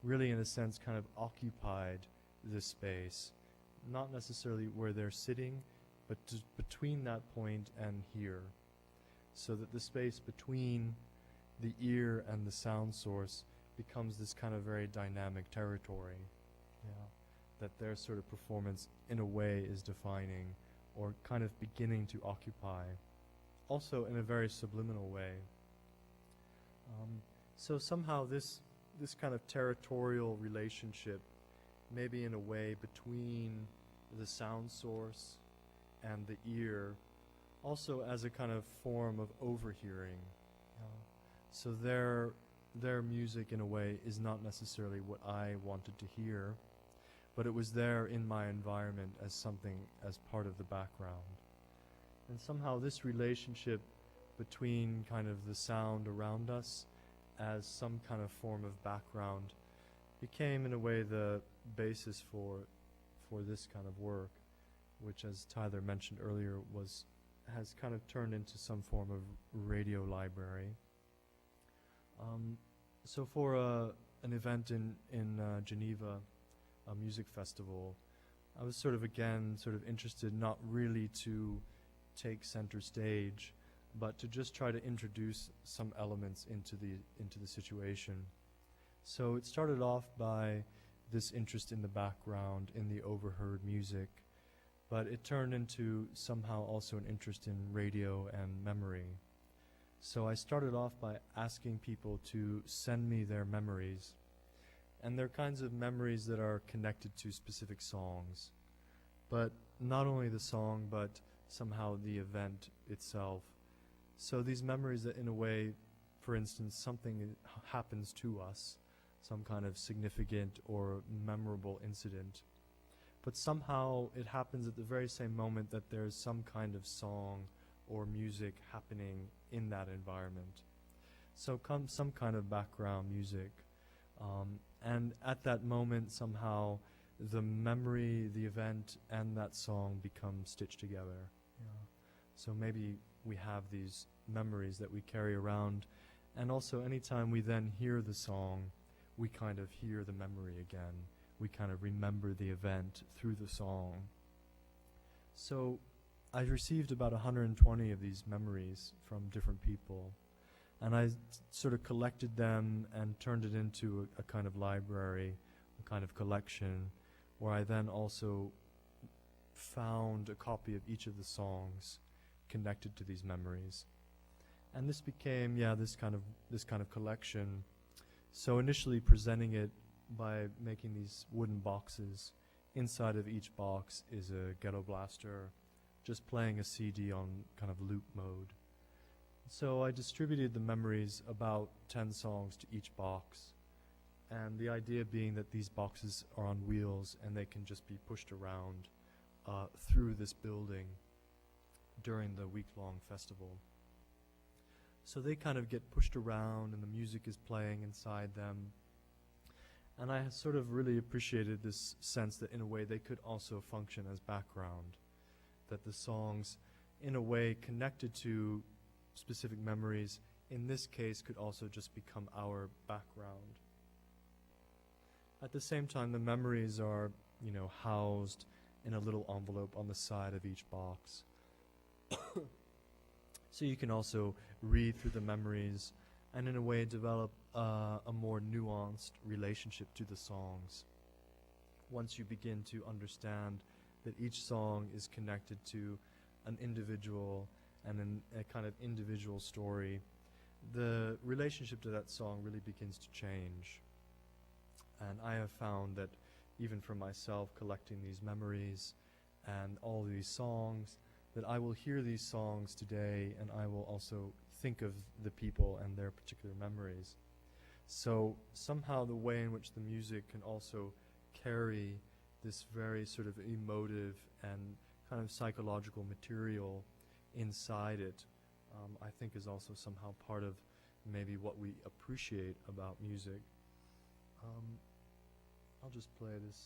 really in a sense kind of occupied this space. Not necessarily where they're sitting, but between that point and here. So that the space between the ear and the sound source becomes this kind of very dynamic territory. That their sort of performance in a way is defining or kind of beginning to occupy. Also in a very subliminal way. So somehow this kind of territorial relationship, maybe in a way between the sound source and the ear, also as a kind of form of overhearing. So their music in a way is not necessarily what I wanted to hear, but it was there in my environment as something, as part of the background. And somehow this relationship between kind of the sound around us as some kind of form of background became in a way the basis for this kind of work, which, as Tyler mentioned earlier, has kind of turned into some form of radio library. So for an event in Geneva, a music festival, I was sort of interested not really to take center stage, but to just try to introduce some elements into the situation. So it started off by this interest in the background, in the overheard music, but it turned into somehow also an interest in radio and memory. So I started off by asking people to send me their memories, and they're kinds of memories that are connected to specific songs, but not only the song, but somehow the event itself. So these memories that, in a way, for instance, something happens to us, some kind of significant or memorable incident, but somehow it happens at the very same moment that there's some kind of song or music happening in that environment. So some kind of background music. And at that moment, somehow, the memory, the event, and that song become stitched together. Yeah. So maybe we have these memories that we carry around, and also anytime we then hear the song, we kind of hear the memory again. We kind of remember the event through the song. So I received about 120 of these memories from different people, and I sort of collected them and turned it into a kind of library, a kind of collection, where I then also found a copy of each of the songs connected to these memories. And this became, this kind of collection. So initially presenting it by making these wooden boxes. Inside of each box is a ghetto blaster, just playing a CD on kind of loop mode. So I distributed the memories, about 10 songs to each box, and the idea being that these boxes are on wheels and they can just be pushed around through this building during the week-long festival. So they kind of get pushed around and the music is playing inside them. And I sort of really appreciated this sense that in a way they could also function as background, that the songs in a way connected to specific memories in this case could also just become our background. At the same time, the memories are, housed in a little envelope on the side of each box. So you can also read through the memories and in a way develop a more nuanced relationship to the songs. Once you begin to understand that each song is connected to an individual and a kind of individual story, the relationship to that song really begins to change. And I have found that even for myself, collecting these memories and all these songs, that I will hear these songs today and I will also think of the people and their particular memories. So somehow the way in which the music can also carry this very sort of emotive and kind of psychological material inside it, I think is also somehow part of maybe what we appreciate about music. I'll just play this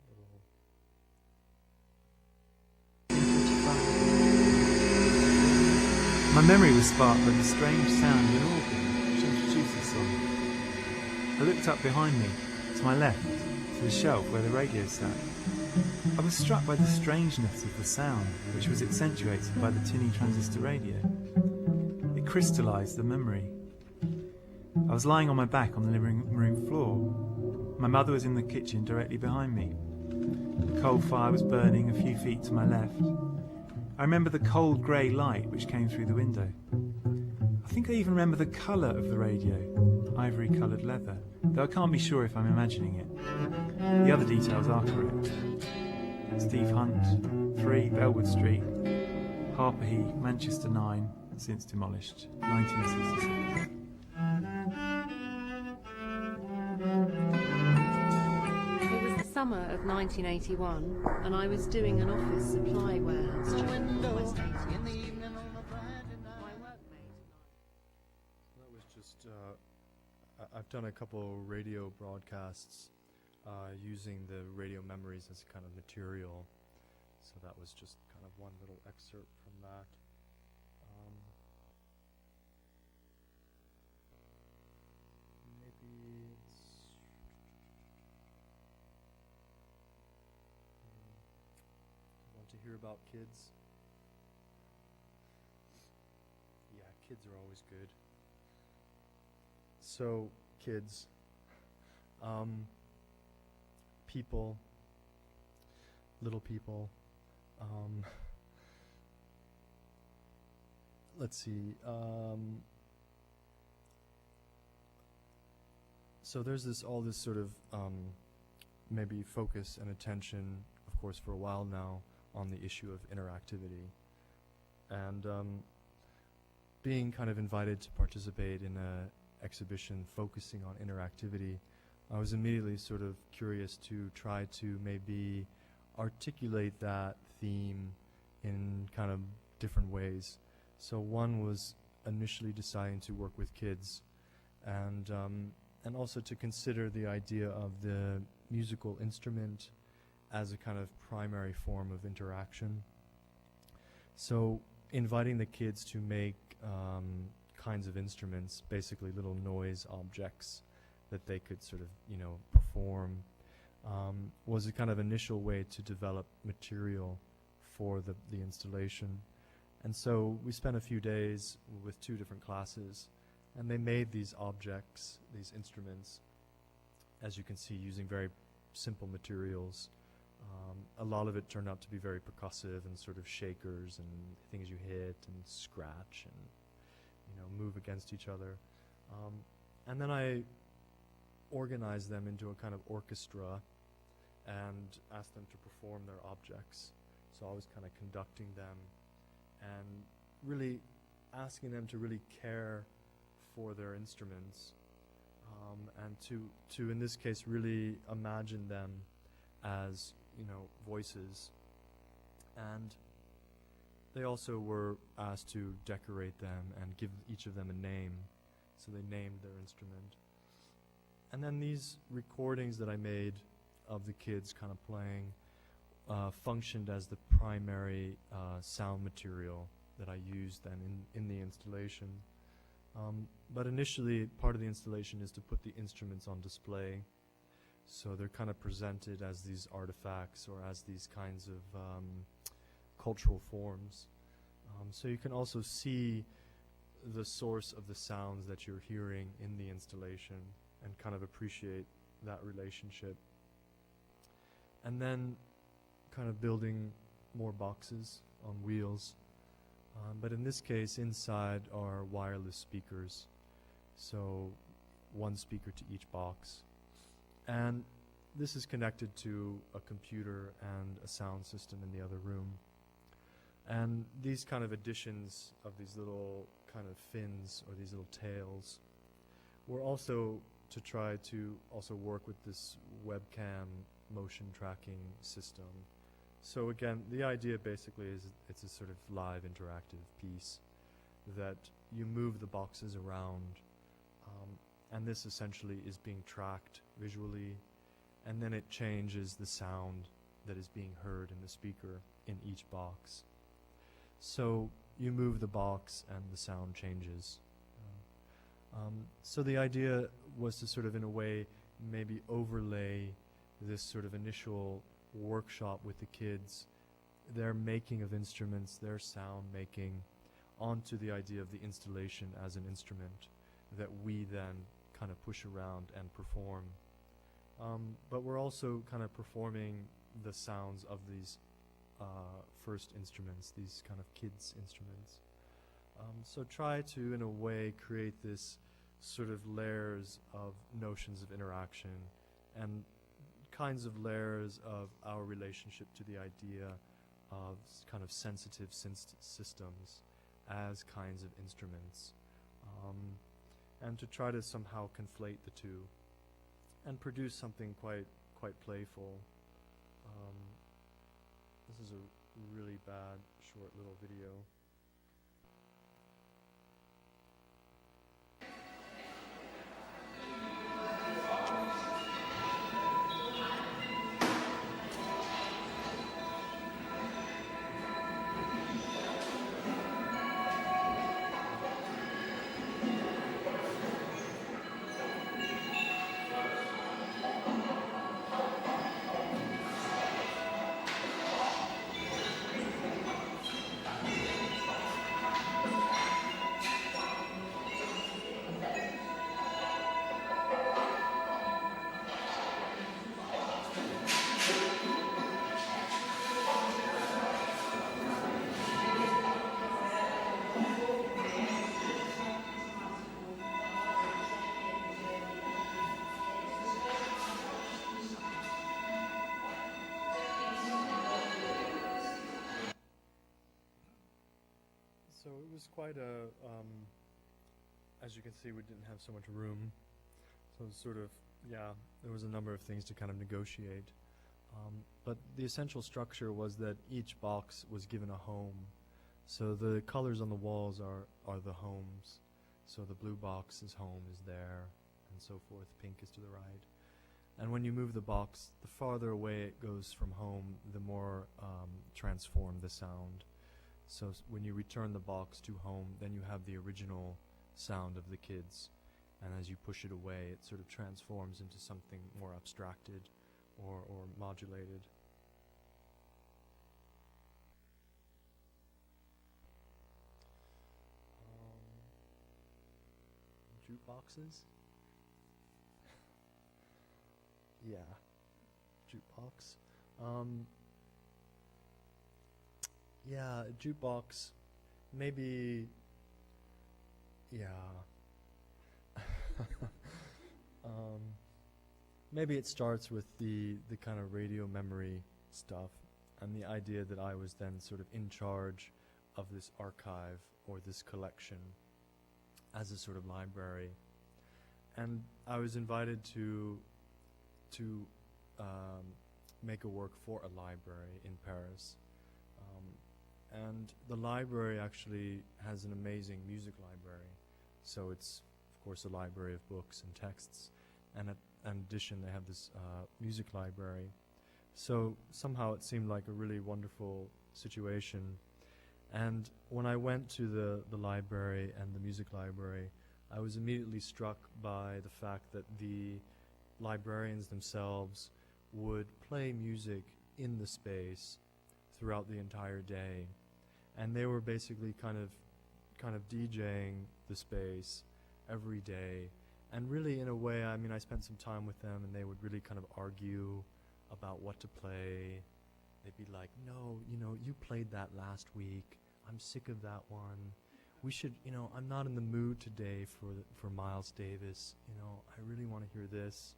little... My memory was sparked by the strange sound of an organ which introduced the song. I looked up behind me, to my left, to the shelf where the radio sat. I was struck by the strangeness of the sound, which was accentuated by the tinny transistor radio. It crystallised the memory. I was lying on my back on the living room floor. My mother was in the kitchen directly behind me. The coal fire was burning a few feet to my left. I remember the cold grey light which came through the window. I think I even remember the colour of the radio, ivory-coloured leather, though I can't be sure if I'm imagining it. The other details are correct. Steve Hunt, 3 Bellwood Street, Harper Heath, Manchester 9, since demolished, 1966. It was the summer of 1981, and I was doing an office supply warehouse job on West 80th. My workmate. That was just I've done a couple radio broadcasts using the radio memories as a kind of material. So that was just kind of one little excerpt from that. Maybe it's... Want to hear about kids? Yeah, kids are always good. So, kids, people, little people, let's see, so there's all this sort of maybe focus and attention, of course, for a while now on the issue of interactivity, and being kind of invited to participate in a exhibition focusing on interactivity, I was immediately sort of curious to try to maybe articulate that theme in kind of different ways. So one was initially deciding to work with kids, and also to consider the idea of the musical instrument as a kind of primary form of interaction. So inviting the kids to make kinds of instruments, basically little noise objects that they could sort of, perform, was a kind of initial way to develop material for the installation. And so we spent a few days with 2 different classes, and they made these objects, these instruments, as you can see, using very simple materials. A lot of it turned out to be very percussive and sort of shakers and things you hit and scratch and move against each other. And then I organized them into a kind of orchestra and asked them to perform their objects. So I was kind of conducting them and really asking them to really care for their instruments, and to in this case really imagine them as voices. And they also were asked to decorate them and give each of them a name. So they named their instrument. And then these recordings that I made of the kids kind of playing functioned as the primary sound material that I used then in the installation. But initially, part of the installation is to put the instruments on display. So they're kind of presented as these artifacts or as these kinds of cultural forms. So you can also see the source of the sounds that you're hearing in the installation and kind of appreciate that relationship. And then kind of building more boxes on wheels. But in this case, inside are wireless speakers. So 1 speaker to each box. And this is connected to a computer and a sound system in the other room. And these kind of additions of these little kind of fins or these little tails were also to try to also work with this webcam motion tracking system. So again, the idea basically is it's a sort of live interactive piece that you move the boxes around, and this essentially is being tracked visually, and then it changes the sound that is being heard in the speaker in each box. So you move the box and the sound changes. So the idea was to sort of in a way maybe overlay this sort of initial workshop with the kids, their making of instruments, their sound making, onto the idea of the installation as an instrument that we then kind of push around and perform. But we're also kind of performing the sounds of these first instruments, these kind of kids' instruments. So try to, in a way, create this sort of layers of notions of interaction and kinds of layers of our relationship to the idea of kind of sensitive systems as kinds of instruments, and to try to somehow conflate the two and produce something quite playful. This is a really bad short little video. it was quite a, as you can see, we didn't have so much room. So it was sort of, yeah, there was a number of things to kind of negotiate. But the essential structure was that each box was given a home. So the colors on the walls are the homes. So the blue box's home is there, and so forth. Pink is to the right. And when you move the box, the farther away it goes from home, the more transformed the sound. So when you return the box to home, then you have the original sound of the kids. And as you push it away, it sort of transforms into something more abstracted or modulated. Jukeboxes? Yeah, jukebox. Yeah, jukebox. Maybe. Yeah. Maybe it starts with the kind of radio memory stuff, and the idea that I was then sort of in charge of this archive or this collection as a sort of library, and I was invited to make a work for a library in Paris. And the library actually has an amazing music library. So it's, of course, a library of books and texts. And in addition, they have this music library. So somehow it seemed like a really wonderful situation. And when I went to the library and the music library, I was immediately struck by the fact that the librarians themselves would play music in the space throughout the entire day, and they were basically kind of DJing the space every day. And really, in a way, I mean, I spent some time with them, and they would really kind of argue about what to play. They'd be like, no, you played that last week. I'm sick of that one. We should, I'm not in the mood today for Miles Davis. I really want to hear this.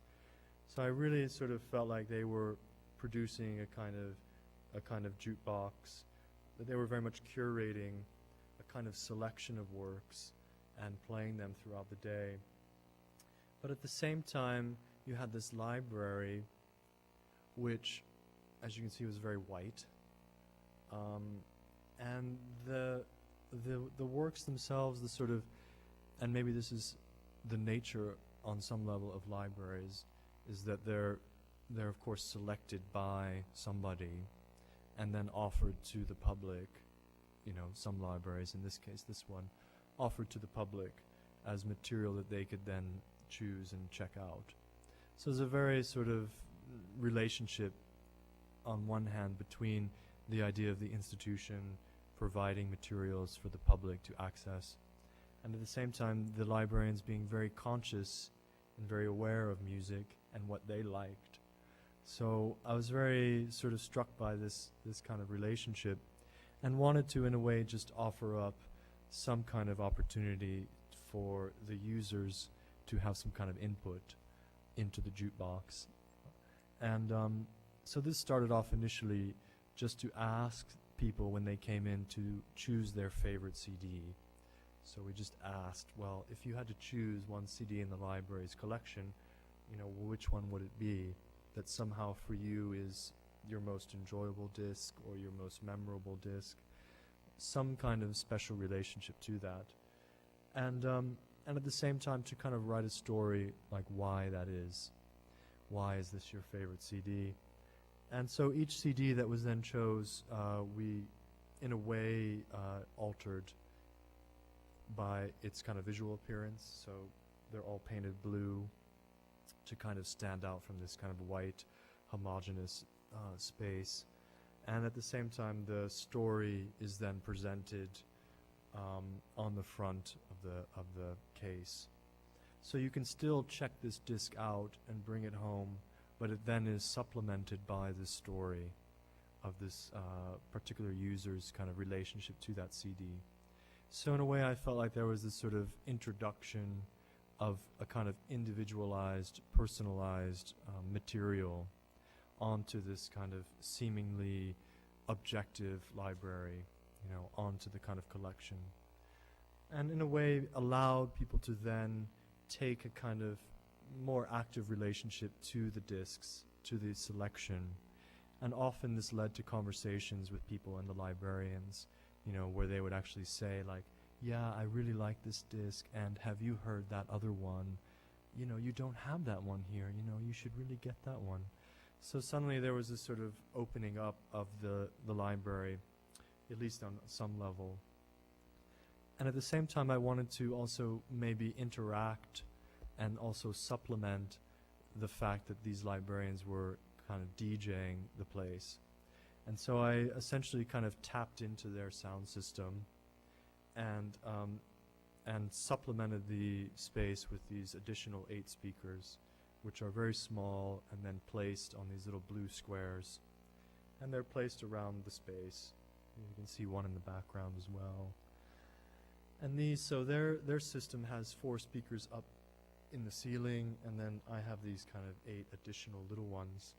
So I really sort of felt like they were producing a kind of jukebox, that they were very much curating a kind of selection of works and playing them throughout the day. But at the same time, you had this library, which, as you can see, was very white, and the works themselves, the sort of, and maybe this is the nature on some level of libraries, is that they're of course selected by somebody and then offered to the public. Some libraries, in this case this one, offered to the public as material that they could then choose and check out. So there's a very sort of relationship on one hand between the idea of the institution providing materials for the public to access, and at the same time the librarians being very conscious and very aware of music and what they liked. So I was very sort of struck by this kind of relationship, and wanted to, in a way, just offer up some kind of opportunity for the users to have some kind of input into the jukebox. And so this started off initially just to ask people when they came in to choose their favorite CD. So we just asked, well, if you had to choose one CD in the library's collection, which one would it be that somehow for you is your most enjoyable disc or your most memorable disc? Some kind of special relationship to that. And at the same time to kind of write a story like why that is. Why is this your favorite CD? And so each CD that was then chose, we in a way altered by its kind of visual appearance. So they're all painted blue to kind of stand out from this kind of white, homogeneous space. And at the same time, the story is then presented on the front of the case. So you can still check this disc out and bring it home, but it then is supplemented by the story of this particular user's kind of relationship to that CD. So in a way, I felt like there was this sort of introduction of a kind of individualized, personalized material onto this kind of seemingly objective library, onto the kind of collection. and in a way allowed people to then take a kind of more active relationship to the discs, to the selection. And often this led to conversations with people and the librarians, you know, where they would actually say like, yeah, I really like this disc, and have you heard that other one? You know, you don't have that one here, you know, you should really get that one. So suddenly there was this sort of opening up of the library, at least on some level. And at the same time, I wanted to also maybe interact and also supplement the fact that these librarians were kind of DJing the place. And so I essentially kind of tapped into their sound system and supplemented the space with these additional 8 speakers, which are very small and then placed on these little blue squares. And they're placed around the space. You can see one in the background as well. And these, so their system has 4 speakers up in the ceiling, and then I have these kind of 8 additional little ones.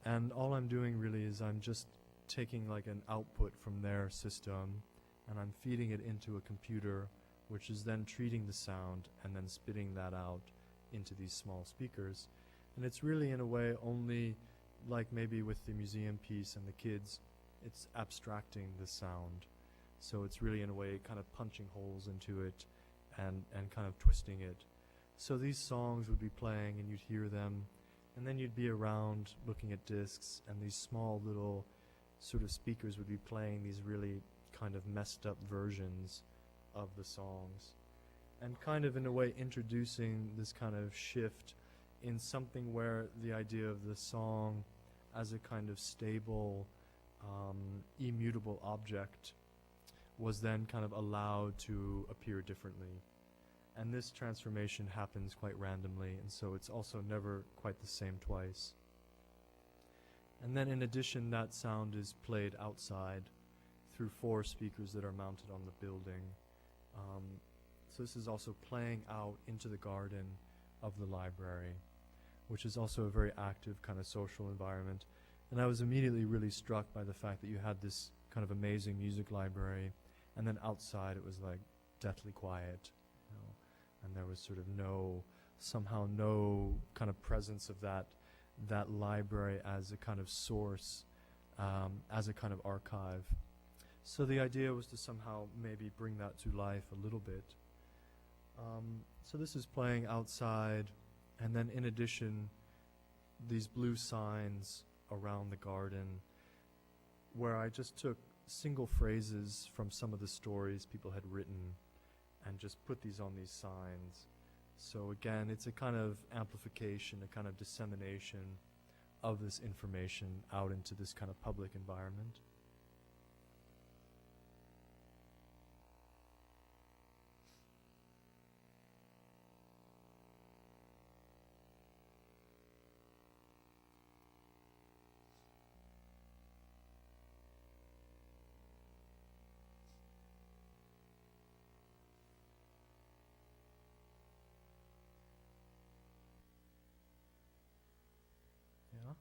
And all I'm doing really is I'm just taking like an output from their system, and I'm feeding it into a computer, which is then treating the sound and then spitting that out into these small speakers. And it's really in a way only like maybe with the museum piece and the kids, it's abstracting the sound. So it's really in a way kind of punching holes into it and kind of twisting it. So these songs would be playing and you'd hear them, and then you'd be around looking at discs, and these small little sort of speakers would be playing these really kind of messed up versions of the songs, and kind of in a way introducing this kind of shift in something where the idea of the song as a kind of stable, immutable object was then kind of allowed to appear differently. And this transformation happens quite randomly, and so it's also never quite the same twice. And then in addition, that sound is played outside through 4 speakers that are mounted on the building. So this is also playing out into the garden of the library, which is also a very active kind of social environment. And I was immediately really struck by the fact that you had this kind of amazing music library, and then outside it was like deathly quiet, you know, and there was sort of somehow no kind of presence of that library as a kind of source, as a kind of archive. So the idea was to somehow maybe bring that to life a little bit. So this is playing outside, and then in addition, these blue signs around the garden, where I just took single phrases from some of the stories people had written and just put these on these signs. So again, it's a kind of amplification, a kind of dissemination of this information out into this kind of public environment. Yeah.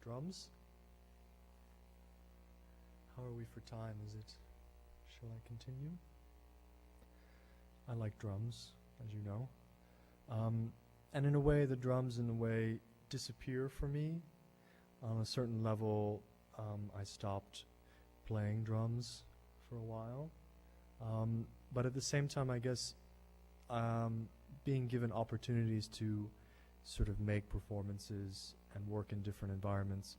Drums? How are we for time? Shall I continue? I like drums, as you know. And in a way, the drums disappear for me. On a certain level, I stopped playing drums for a while. But at the same time, I guess, being given opportunities to sort of make performances and work in different environments,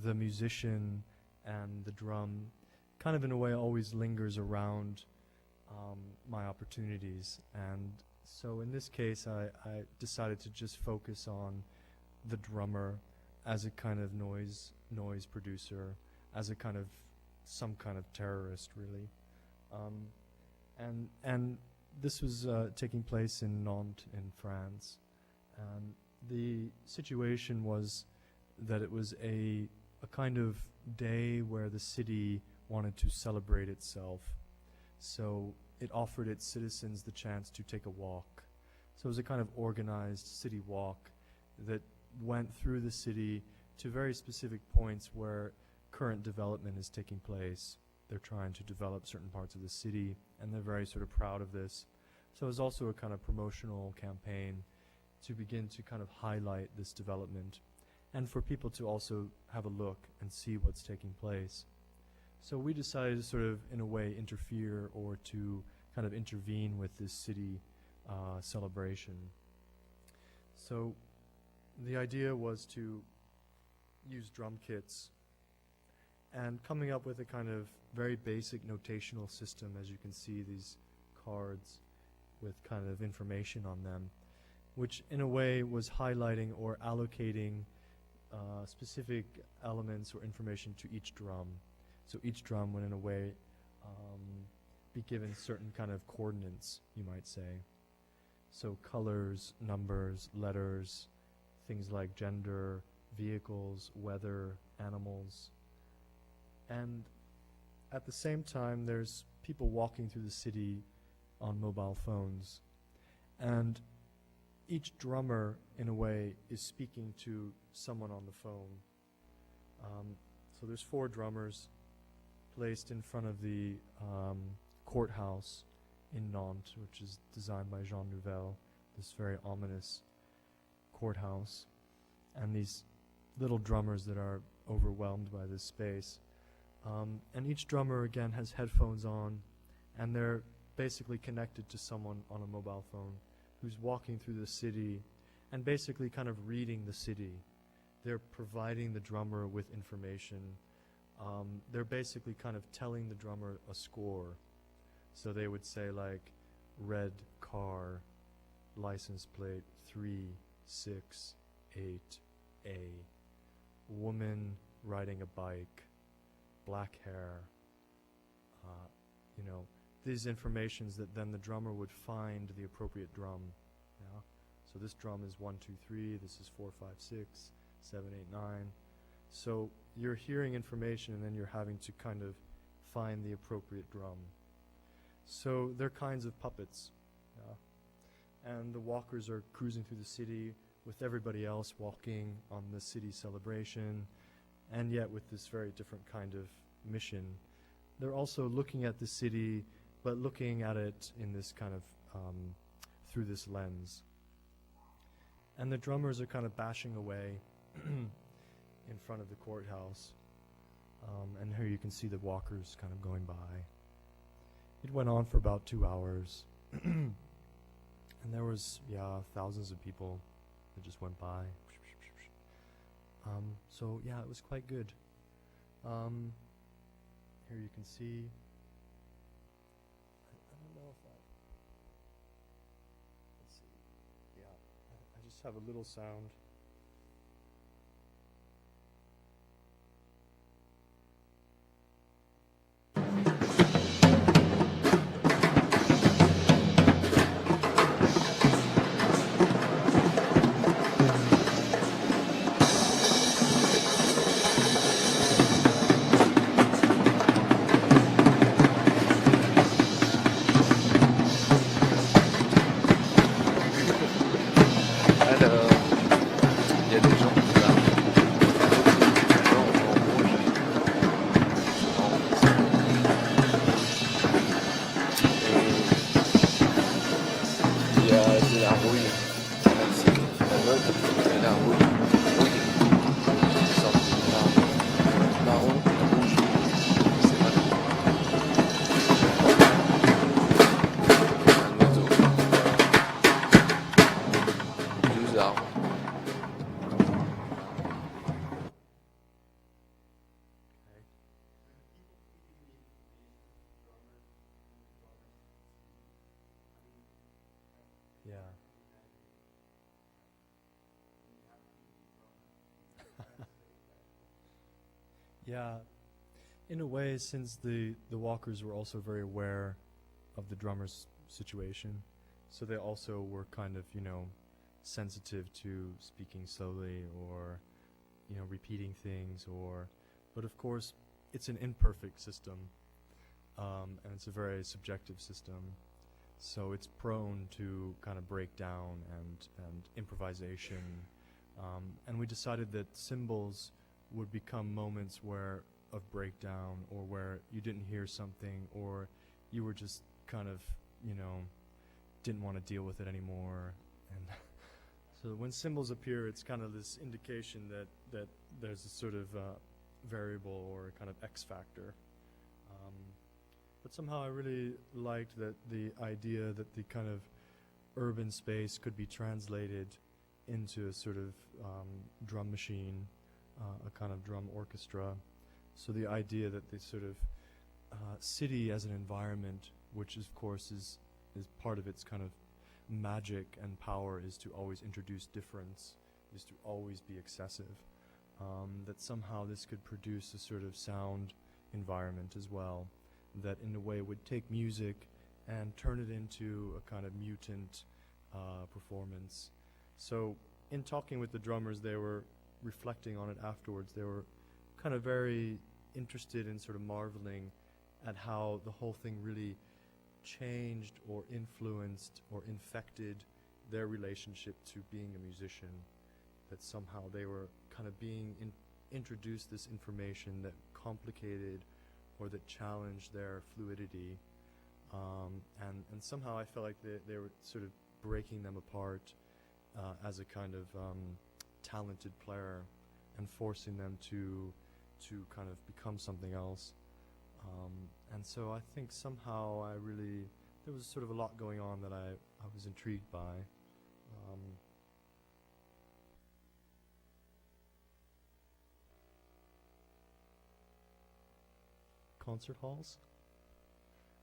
the musician and the drum kind of in a way always lingers around my opportunities. And so in this case, I decided to just focus on the drummer as a kind of noise producer, as a kind of some kind of terrorist, really. And this was taking place in Nantes in France. And the situation was that it was a kind of day where the city wanted to celebrate itself. So it offered its citizens the chance to take a walk. So it was a kind of organized city walk that went through the city to very specific points where current development is taking place. they're trying to develop certain parts of the city, and they're very sort of proud of this. So it was also a kind of promotional campaign to begin to kind of highlight this development, and for people to also have a look and see what's taking place. So we decided to sort of, in a way, interfere or to kind of intervene with this city celebration. So the idea was to use drum kits and coming up with a kind of very basic notational system. As you can see, these cards with kind of information on them, which in a way was highlighting or allocating specific elements or information to each drum. So each drum would in a way be given certain kind of coordinates, you might say. So colors, numbers, letters, things like gender, vehicles, weather, animals. And at the same time, there's people walking through the city on mobile phones. And each drummer, in a way, is speaking to someone on the phone. So there's 4 drummers placed in front of the courthouse in Nantes, which is designed by Jean Nouvel, this very ominous courthouse. And these little drummers that are overwhelmed by this space. And each drummer, again, has headphones on, and they're basically connected to someone on a mobile phone who's walking through the city and basically kind of reading the city. They're providing the drummer with information. They're basically kind of telling the drummer a score. So they would say like, red car, license plate 368A, woman riding a bike, black hair, these informations that then the drummer would find the appropriate drum. Yeah? So this drum is 1, 2, 3, this is 4, 5, 6, 7, 8, 9. So you're hearing information and then you're having to kind of find the appropriate drum. So they're kinds of puppets. Yeah? And the walkers are cruising through the city with everybody else walking on the city celebration, and yet with this very different kind of mission. They're also looking at the city, but looking at it in this kind of, through this lens. And the drummers are kind of bashing away in front of the courthouse. And here you can see the walkers kind of going by. It went on for about 2 hours. And there was, thousands of people that just went by. So yeah, it was quite good. Here you can see. I don't know if let's see. Yeah, I just have a little sound. Yeah. Yeah. In a way, since the walkers were also very aware of the drummer's situation, so they also were kind of, sensitive to speaking slowly or, repeating things but of course, it's an imperfect system, and it's a very subjective system. So it's prone to kind of break down and improvisation. And we decided that symbols would become moments where of breakdown, or where you didn't hear something, or you were just kind of, didn't want to deal with it anymore. And so when symbols appear, it's kind of this indication that there's a sort of variable or kind of X factor. But somehow I really liked that the idea that the kind of urban space could be translated into a sort of drum machine, a kind of drum orchestra. So the idea that the sort of city as an environment, which of course is part of its kind of magic and power, is to always introduce difference, is to always be excessive. That somehow this could produce a sort of sound environment as well, that in a way would take music and turn it into a kind of mutant performance. So in talking with the drummers, they were reflecting on it afterwards. They were kind of very interested in sort of marveling at how the whole thing really changed or influenced or infected their relationship to being a musician, that somehow they were kind of being introduced this information that complicated or that challenged their fluidity, and somehow I felt like they were sort of breaking them apart as a kind of talented player and forcing them to kind of become something else. And so I think somehow there was sort of a lot going on that I was intrigued by. Concert halls?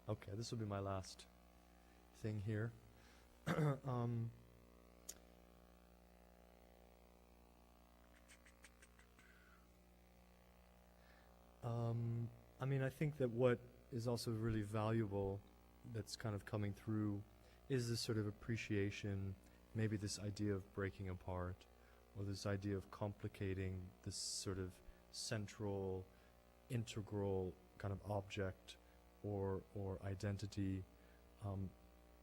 Okay, this will be my last thing here. I mean, I think that what is also really valuable that's kind of coming through is this sort of appreciation, maybe this idea of breaking apart, or this idea of complicating this sort of central, integral kind of object or identity.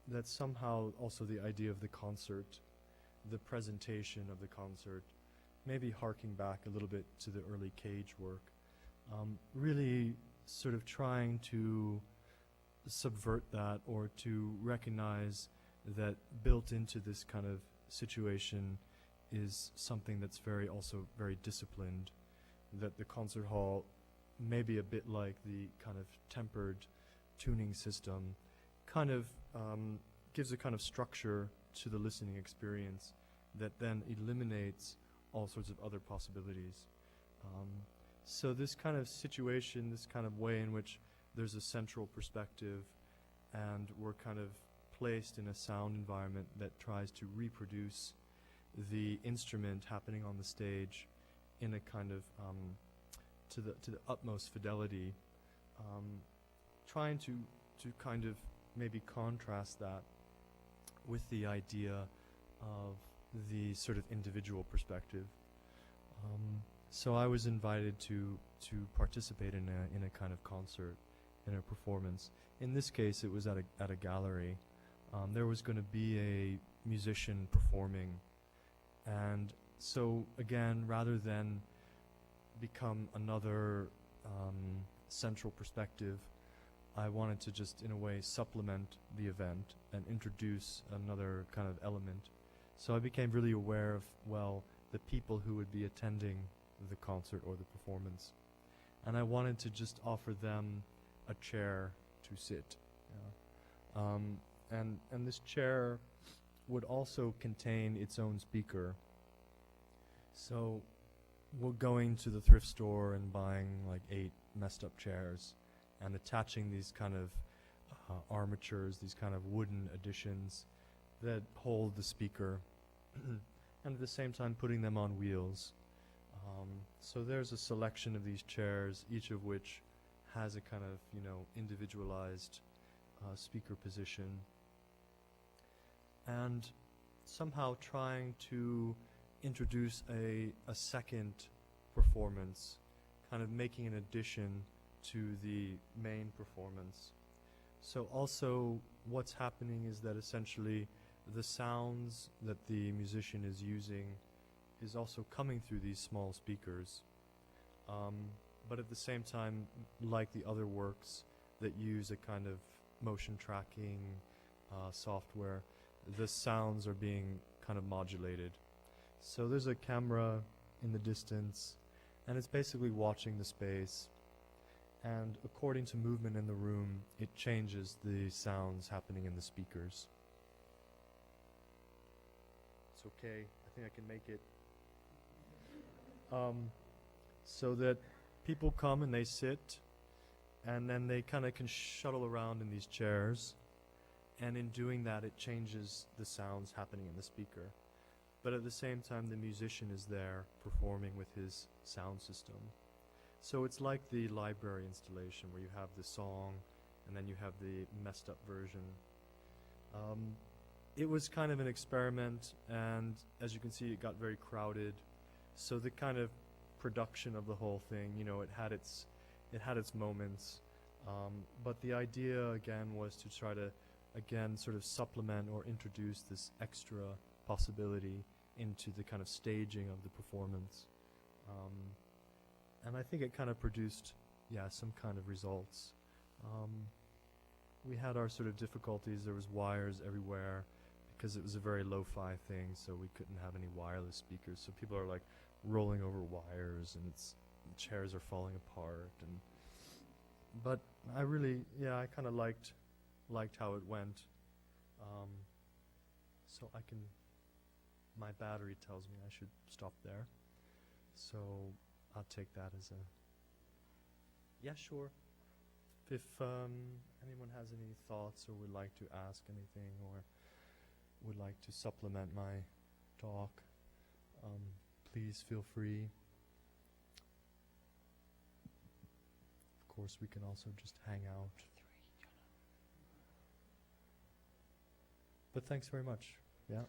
That's somehow also the idea of the concert, the presentation of the concert, maybe harking back a little bit to the early Cage work. Really sort of trying to subvert that, or to recognize that built into this kind of situation is something that's also very disciplined, that the concert hall may be a bit like the kind of tempered tuning system, kind of gives a kind of structure to the listening experience that then eliminates all sorts of other possibilities. So this kind of situation, this kind of way in which there's a central perspective and we're kind of placed in a sound environment that tries to reproduce the instrument happening on the stage in a kind of to the utmost fidelity, trying to kind of maybe contrast that with the idea of the sort of individual perspective. So I was invited to participate in a kind of concert, in a performance. In this case, it was at a gallery. There was going to be a musician performing, and so again, rather than become another central perspective, I wanted to just in a way supplement the event and introduce another kind of element. So I became really aware of, well, the people who would be attending the concert or the performance, and I wanted to just offer them a chair to sit. And this chair would also contain its own speaker. So we're going to the thrift store and buying like 8 messed up chairs and attaching these kind of armatures, these kind of wooden additions that hold the speaker, and at the same time putting them on wheels. So there's a selection of these chairs, each of which has a kind of, individualized speaker position, and somehow trying to introduce a second performance, kind of making an addition to the main performance. So also what's happening is that essentially the sounds that the musician is using is also coming through these small speakers. but at the same time, like the other works that use a kind of motion tracking software, the sounds are being kind of modulated. So there's a camera in the distance, and it's basically watching the space, and according to movement in the room, it changes the sounds happening in the speakers. It's okay, I think I can make it. So that people come and they sit, and then they kind of can shuttle around in these chairs, and in doing that it changes the sounds happening in the speaker. But at the same time the musician is there performing with his sound system. So it's like the library installation where you have the song and then you have the messed up version. It was kind of an experiment, and as you can see it got very crowded. So the kind of production of the whole thing, you know, it had its moments, but the idea again was to try to again sort of supplement or introduce this extra possibility into the kind of staging of the performance, and I think it kind of produced some kind of results. We had our sort of difficulties. There was wires everywhere because it was a very lo-fi thing, so we couldn't have any wireless speakers, so people are like rolling over wires, and the chairs are falling apart. But I really, I kind of liked how it went. So my battery tells me I should stop there. So I'll take that as sure. If anyone has any thoughts or would like to ask anything or would like to supplement my talk, please feel free. Of course, we can also just hang out. But thanks very much. Yeah.